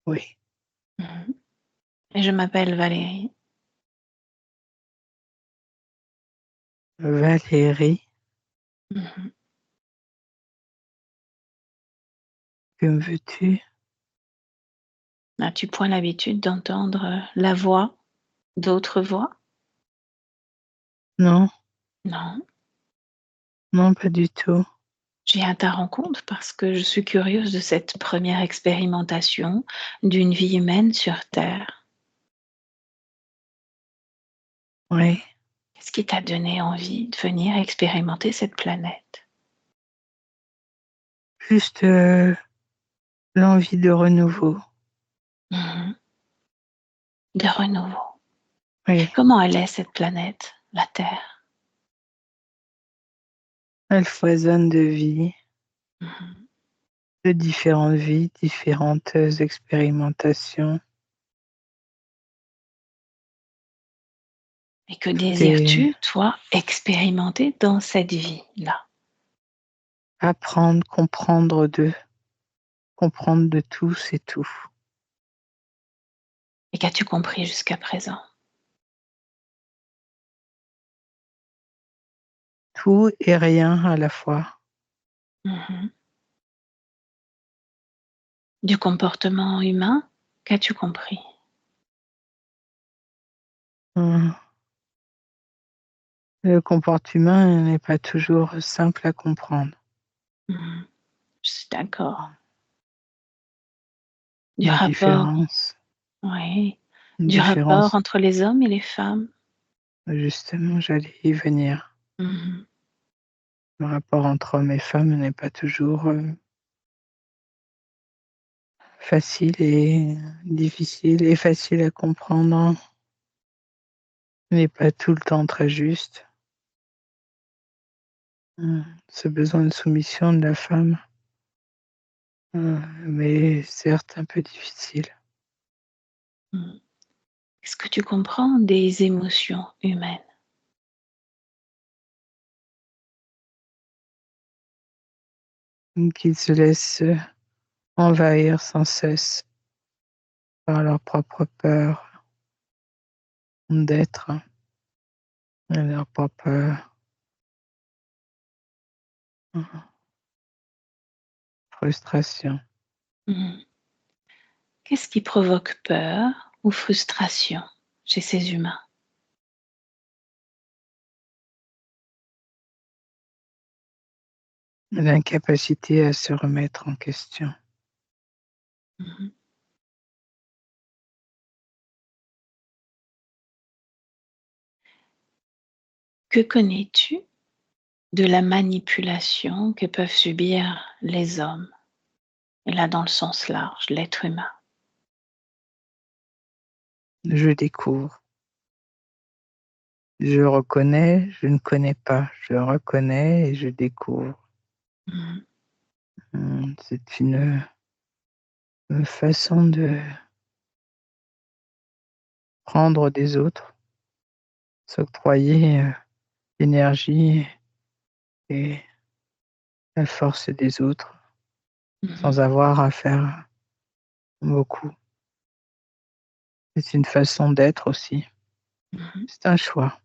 oui. Mhm. Et je m'appelle Valérie. Valérie, Mhm. que me veux-tu? As-tu point l'habitude d'entendre la voix d'autres voix? Non, Non? non, pas du tout. Je viens à ta rencontre parce que je suis curieuse de cette première expérimentation d'une vie humaine sur terre. Oui, Qu'est-ce qui t'a donné envie de venir expérimenter cette planète? juste l'envie de renouveau. Mmh. De renouveau. Oui, Comment elle est cette planète, la Terre? elle foisonne de vie, Mmh. de différentes vies, différentes expérimentations. Et que Tout est désires-tu, toi, expérimenter dans cette vie-là? apprendre, comprendre de tous et tout. Et qu'as-tu compris jusqu'à présent? Tout et rien à la fois. Mmh. Du comportement humain, qu'as-tu compris? Mmh. Le comportement humain n'est pas toujours simple à comprendre. Mmh. Je suis d'accord. Du La rapport, différence, oui, une du rapport différence, entre les hommes et les femmes. justement, j'allais y venir. Mmh. Le rapport entre hommes et femmes n'est pas toujours, facile et difficile et facile à comprendre, n'est pas tout le temps très juste. Ce besoin de soumission de la femme, mais certes un peu difficile. Mmh. Est-ce que tu comprends des émotions humaines? Qu'ils se laissent envahir sans cesse par leur propre peur d'être et leur propre, mmh, frustration. Mmh. Qu'est-ce qui provoque peur ou frustration chez ces humains? L'incapacité à se remettre en question. Mmh. Que connais-tu de la manipulation que peuvent subir les hommes? Et là, dans le sens large, l'être humain. Je découvre, je reconnais, je ne connais pas, je reconnais et je découvre. Mmh. C'est une façon de prendre des autres, s'octroyer, l'énergie et la force des autres Mmh. sans avoir à faire beaucoup. C'est une façon d'être aussi. Mmh. C'est un choix.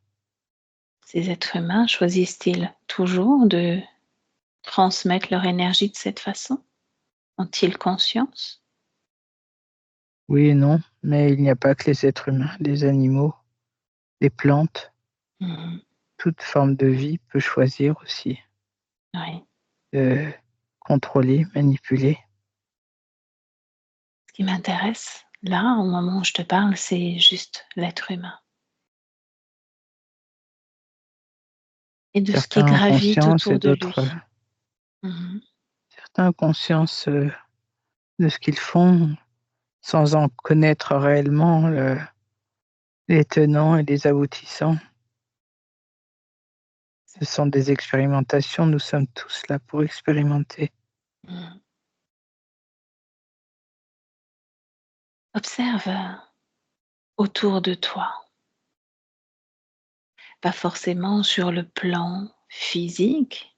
Ces êtres humains choisissent-ils toujours de transmettre leur énergie de cette façon? Ont-ils conscience? Oui et non, mais il n'y a pas que les êtres humains, les animaux, les plantes, Mmh. toute forme de vie peut choisir aussi Oui. de contrôler, manipuler. Ce qui m'intéresse, là, au moment où je te parle, c'est juste l'être humain et de ce qui Certains ont gravite conscience et autour de d'autres, lui. Mmh. certains ont conscience, de ce qu'ils font sans en connaître réellement les tenants et les aboutissants. Ce sont des expérimentations, nous sommes tous là pour expérimenter. Mmh. Observe, autour de toi, pas forcément sur le plan physique,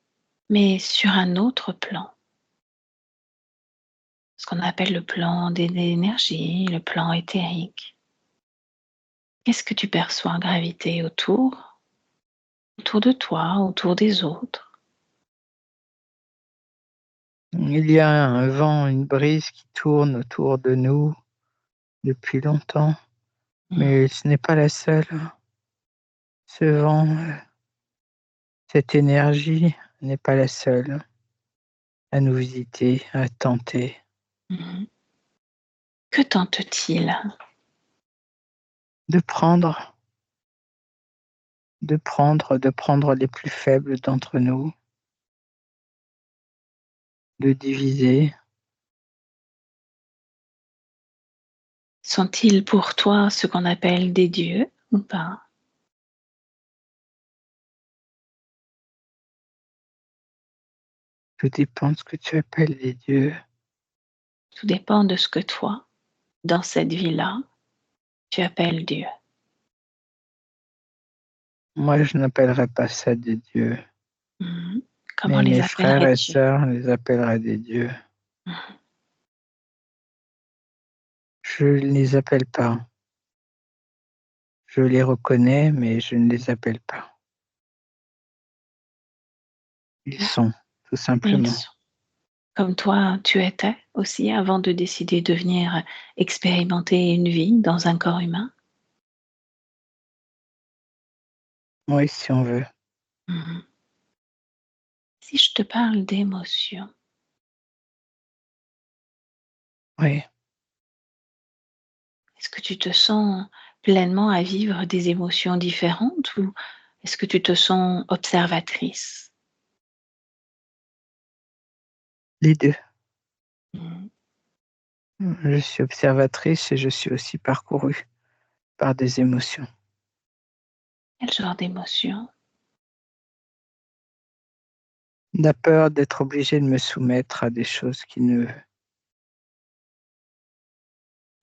mais sur un autre plan, ce qu'on appelle le plan des énergies, le plan éthérique. Qu'est-ce que tu perçois graviter autour de toi, autour des autres? Il y a un vent, une brise qui tourne autour de nous depuis longtemps, Mmh. mais ce n'est pas la seule. Ce vent, cette énergie n'est pas la seule à nous visiter, à tenter. Mhm. Que tente-t-il? De prendre, de prendre les plus faibles d'entre nous, de diviser. Sont-ils pour toi ce qu'on appelle des dieux ou pas? Tout dépend de ce que tu appelles les dieux. Tout dépend de ce que toi, dans cette vie-là, tu appelles Dieu. Moi, je n'appellerais pas ça des dieux, Mhm. Comment mais les mes frères et appellerais-tu? sœurs les appelleraient des dieux. Mhm. Je ne les appelle pas. Je les reconnais, mais je ne les appelle pas. Ils sont, tout Ils simplement. sont comme toi, tu étais aussi avant de décider de venir expérimenter une vie dans un corps humain. Oui, si on veut. Mhm. Si je te parle d'émotions, Oui. est-ce que tu te sens pleinement à vivre des émotions différentes ou est-ce que tu te sens observatrice? Les deux. Mhm. Je suis observatrice et je suis aussi parcourue par des émotions. Quel genre d'émotions? La peur d'être obligée de me soumettre à des choses qui ne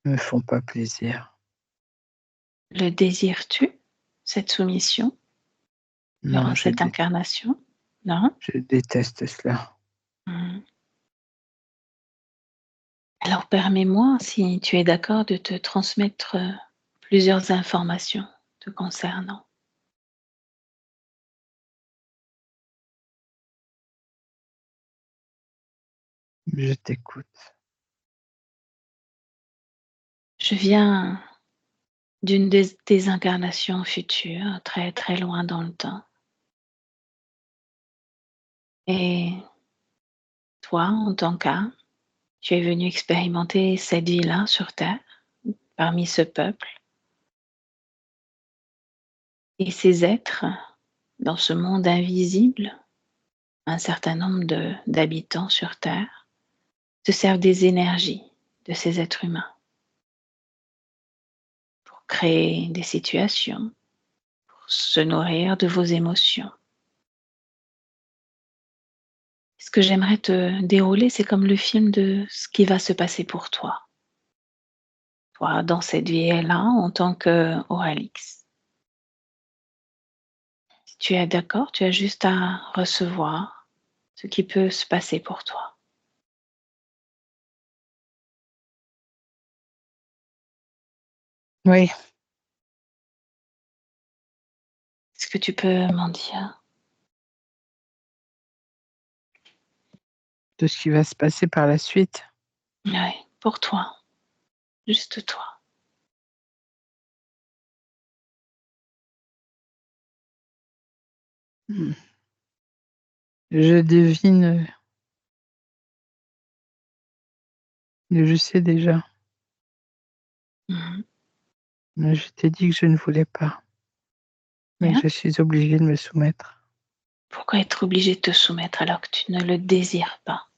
me font pas plaisir. Le désires-tu, cette soumission, Non, durant cette incarnation? Non? je déteste cela. Mhm. Alors permets-moi, si tu es d'accord, de te transmettre plusieurs informations te concernant. Je t'écoute. Je viens d'une des incarnations futures, très très loin dans le temps. Et toi, en tant qu'âme, tu es venu expérimenter cette vie-là sur Terre, parmi ce peuple. Et ces êtres, dans ce monde invisible, un certain nombre d'habitants sur Terre, se servent des énergies de ces êtres humains pour créer des situations, pour se nourrir de vos émotions. Ce que j'aimerais te dérouler, c'est comme le film de ce qui va se passer pour toi. Toi, dans cette vie-là, en tant qu'Oralix. Si tu es d'accord, tu as juste à recevoir ce qui peut se passer pour toi. Oui, Est-ce que tu peux m'en dire? de ce qui va se passer par la suite. Oui, pour toi, juste toi. Hmm. Je devine, je sais déjà. Mhm. Mais je t'ai dit que je ne voulais pas, mais que Bien. je suis obligée de me soumettre. Pourquoi être obligé de te soumettre alors que tu ne le désires pas?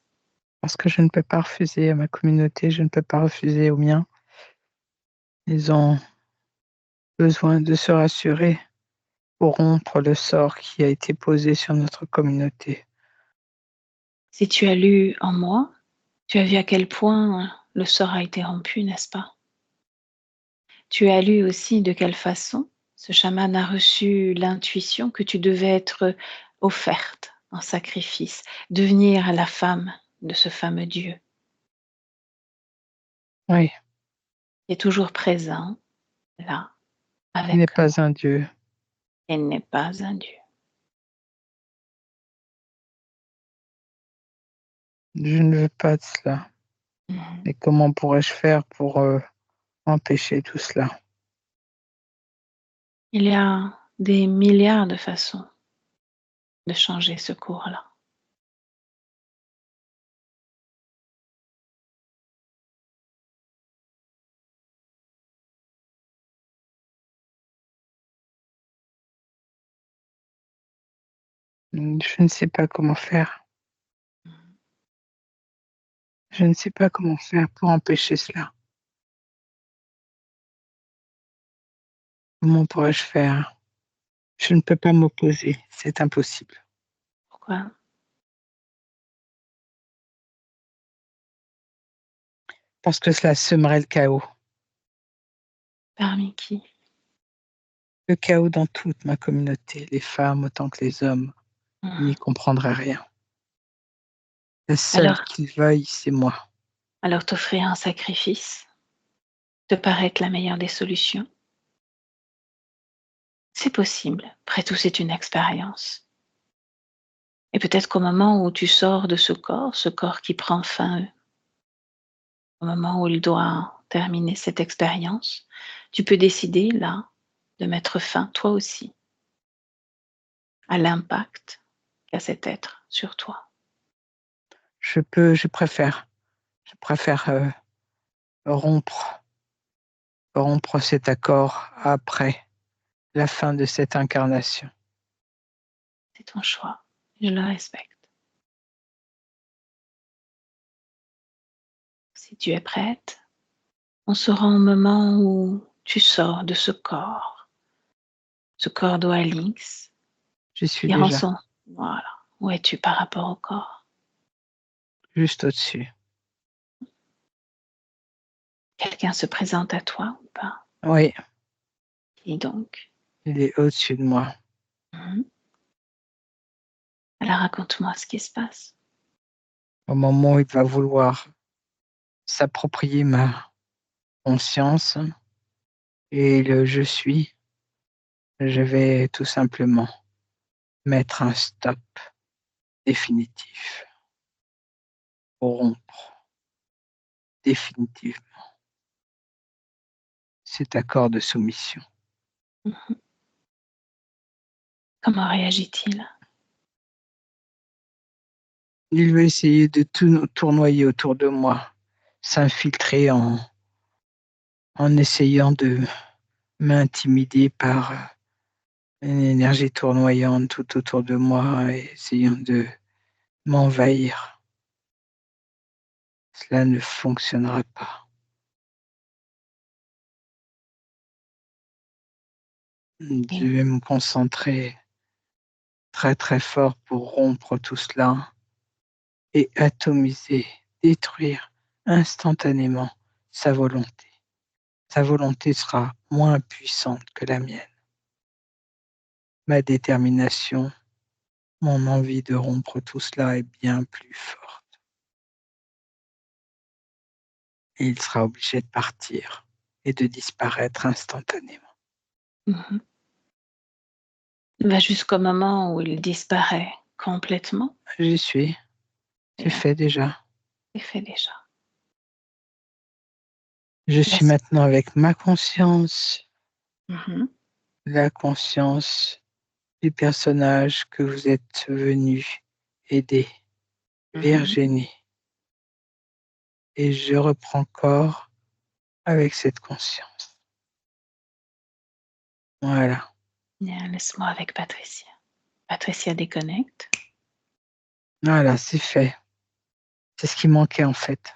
Parce que je ne peux pas refuser à ma communauté, je ne peux pas refuser aux miens. Ils ont besoin de se rassurer pour rompre le sort qui a été posé sur notre communauté. Si tu as lu en moi, tu as vu à quel point le sort a été rompu, n'est-ce pas? Tu as lu aussi de quelle façon ce chaman a reçu l'intuition que tu devais être offerte en sacrifice, devenir la femme de ce fameux Dieu Oui, qui est toujours présent là il n'est avec pas moi. un Dieu. Il n'est pas un Dieu. Je ne veux pas de cela. Mhm. Et comment pourrais-je faire pour empêcher tout cela? Il y a des milliards de façons de changer ce cours-là. Je ne sais pas comment faire. Je ne sais pas comment faire pour empêcher cela. Comment pourrais-je faire? Je ne peux pas m'opposer, c'est impossible. Pourquoi? Parce que cela semerait le chaos. Parmi qui? Le chaos dans toute ma communauté, les femmes autant que les hommes. Ils n'y Mmh. comprendraient rien. La seule Alors qu'ils veuillent, c'est moi. alors t'offrir un sacrifice te paraît être la meilleure des solutions? C'est possible. Après tout, c'est une expérience. Et peut-être qu'au moment où tu sors de ce corps qui prend fin, au moment où il doit terminer cette expérience, tu peux décider là de mettre fin, toi aussi, à l'impact qu'a cet être sur toi. Je préfère rompre cet accord après la fin de cette incarnation. C'est ton choix. Je le respecte. Si tu es prête, on sera au moment où tu sors de ce corps d'Oalix, Je suis qui rend déjà son... Voilà. Où es-tu par rapport au corps? juste au-dessus. Quelqu'un se présente à toi ou pas? Oui, Qui donc? il est au-dessus de moi. Mhm. Alors raconte-moi ce qui se passe. Au moment où il va vouloir s'approprier ma conscience et le je suis, je vais tout simplement mettre un stop définitif, rompre définitivement cet accord de soumission. Mhm. Comment réagit-il? Il va essayer de tout tournoyer autour de moi, s'infiltrer en essayant de m'intimider par une énergie tournoyante tout autour de moi et essayant de m'envahir. Cela ne fonctionnera pas. Je Et vais me concentrer très très fort pour rompre tout cela et atomiser, détruire instantanément sa volonté. Sa volonté sera moins puissante que la mienne. Ma détermination, mon envie de rompre tout cela est bien plus forte. Et il sera obligé de partir et de disparaître instantanément. mhm. Va jusqu'au moment où il disparaît complètement. J'y suis, c'est Et fait déjà. c'est fait déjà. Je suis Laisse. maintenant avec ma conscience, Mhm, la conscience du personnage que vous êtes venu aider, mhm. Virginie. Et je reprends corps avec cette conscience. Voilà. Bien, laisse-moi avec Patricia. Patricia déconnecte. Voilà, c'est fait. C'est ce qui manquait en fait.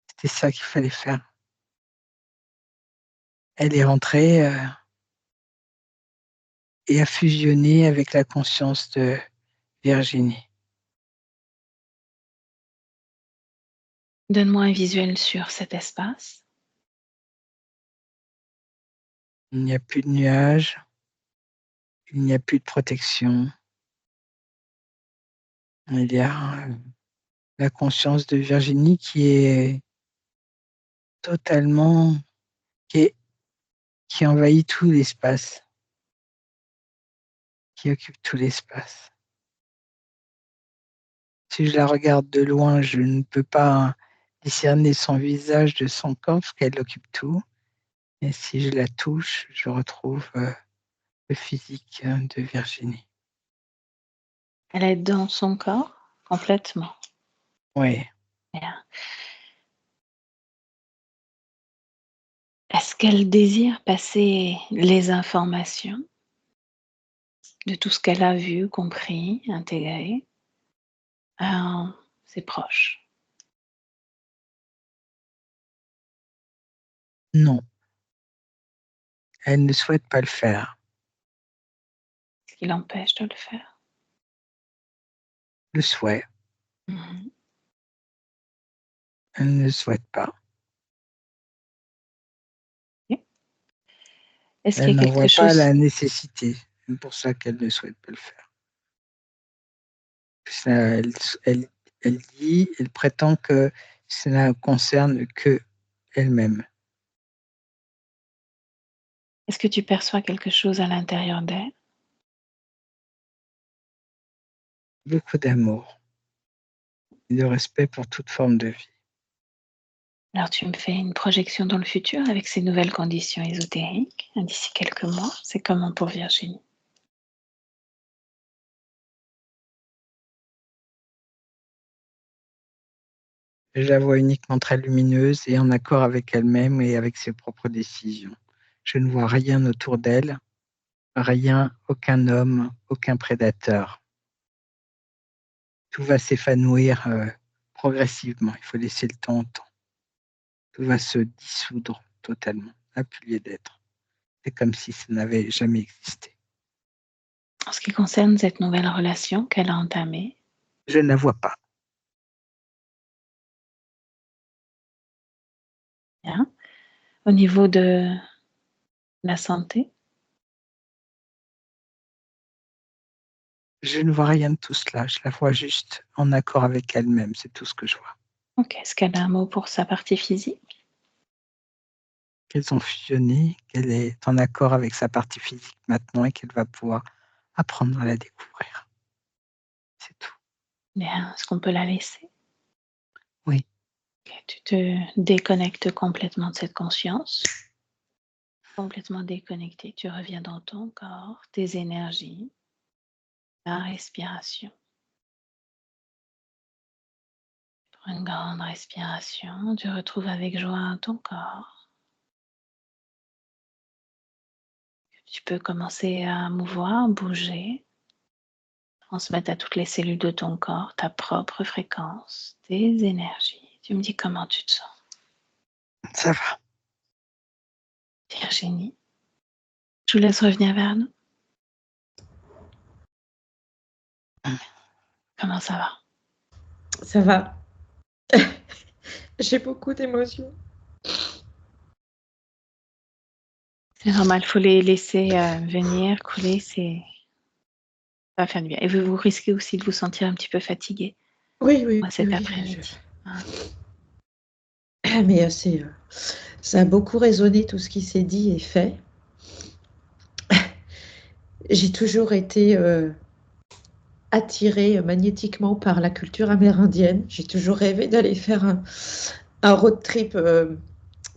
C'était ça qu'il fallait faire. Elle est rentrée et a fusionné avec la conscience de Virginie. Donne-moi un visuel sur cet espace. Il n'y a plus de nuages, il n'y a plus de protection. Il y a la conscience de Virginie totalement, qui, est, qui envahit tout l'espace, qui occupe tout l'espace. Si je la regarde de loin, je ne peux pas discerner son visage de son corps parce qu'elle occupe tout. Et si je la touche, je retrouve le physique de Virginie. Elle est dans son corps complètement. Oui. Bien. Est-ce qu'elle désire passer les informations de tout ce qu'elle a vu, compris, intégré à ses proches? Non, elle ne souhaite pas le faire. Ce qui l'empêche de le faire? Le souhait, Mmh. elle ne souhaite pas. Est-ce qu'il Elle y a n'en quelque voit pas chose la nécessité. C'est pour ça qu'elle ne souhaite pas le faire. Ça, elle dit, elle prétend que cela ne concerne que elle-même. est-ce que tu perçois quelque chose à l'intérieur d'elle? Beaucoup d'amour et de respect pour toute forme de vie. Alors tu me fais une projection dans le futur avec ces nouvelles conditions ésotériques, d'ici quelques mois. C'est comment pour Virginie? Je la vois uniquement très lumineuse et en accord avec elle-même et avec ses propres décisions. Je ne vois rien autour d'elle, rien, aucun homme, aucun prédateur. Tout va s'évanouir progressivement. Il faut laisser le temps au temps. Tout va se dissoudre totalement, n'a plus lieu d'être. C'est comme si ça n'avait jamais existé. En ce qui concerne cette nouvelle relation qu'elle a entamée, Je ne la vois pas. bien. Au niveau de la santé, Je ne vois rien de tout cela. Je la vois juste en accord avec elle-même. C'est tout ce que je vois. ok. Est-ce qu'elle a un mot pour sa partie physique? Qu'elles ont fusionné, qu'elle est en accord avec sa partie physique maintenant et qu'elle va pouvoir apprendre à la découvrir. C'est tout. Bien. Est-ce qu'on peut la laisser? Oui. Ok. Tu te déconnectes complètement de cette conscience. Complètement déconnecté. Tu reviens dans ton corps, tes énergies, la respiration. Prends une grande respiration. Tu retrouves avec joie ton corps. Tu peux commencer à mouvoir, bouger, transmettre à toutes les cellules de ton corps ta propre fréquence, tes énergies. Tu me dis comment tu te sens. Ça va. Virginie, je vous laisse revenir vers nous. Comment ça va? Ça va. J'ai beaucoup d'émotions. C'est normal, il faut les laisser venir, couler, ça va faire du bien. Et vous risquez aussi de vous sentir un petit peu fatigué Oui, oui, cet oui. après-midi. Hein. Mais ça a beaucoup résonné tout ce qui s'est dit et fait. J'ai toujours été attirée magnétiquement par la culture amérindienne. J'ai toujours rêvé d'aller faire un road trip,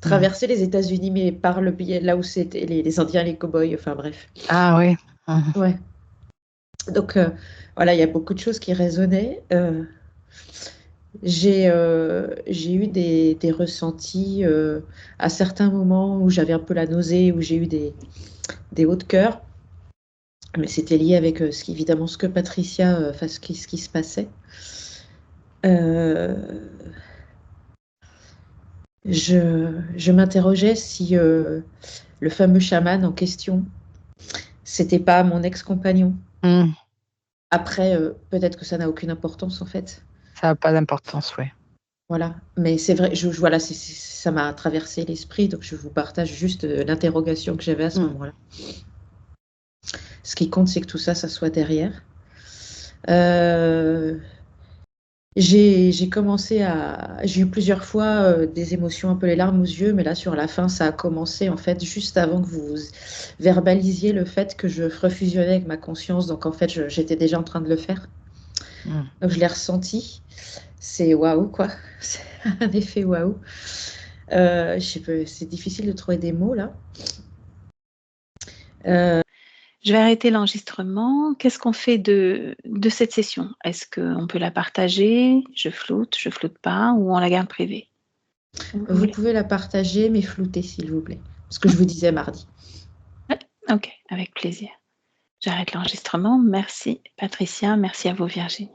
traverser les États-Unis, mais par le biais là où c'était les Indiens, les cow-boys, enfin bref. Ah oui. Ouais. Donc voilà, il y a beaucoup de choses qui résonnaient. J'ai eu des ressentis à certains moments où j'avais un peu la nausée, où j'ai eu des hauts de cœur. Mais c'était lié avec évidemment ce que Patricia, enfin ce qui se passait. Euh, je m'interrogeais si le fameux chaman en question, c'était pas mon ex-compagnon. Mm. Après, peut-être que ça n'a aucune importance en fait. Ça n'a pas d'importance, oui. Voilà. Mais c'est vrai, voilà, ça m'a traversé l'esprit, donc je vous partage juste l'interrogation que j'avais à ce moment-là. Ce qui compte, c'est que tout ça, ça soit derrière. J'ai commencé j'ai eu plusieurs fois des émotions, un peu les larmes aux yeux, mais là sur la fin, ça a commencé en fait juste avant que vous verbalisiez le fait que je refusionnais avec ma conscience. Donc en fait, j'étais déjà en train de le faire. Donc je l'ai ressenti. C'est waouh quoi. C'est un effet waouh. Je sais pas, c'est difficile de trouver des mots là. Je vais arrêter l'enregistrement. Qu'est-ce qu'on fait de cette session? Est-ce qu'on peut la partager? Je floute pas, ou on la garde privée? Comme vous Vous voulez. pouvez la partager, mais flouter, s'il vous plaît. Ce que je vous disais mardi. Ouais, ok, avec plaisir. J'arrête l'enregistrement. Merci Patricia, merci à vous Virginie.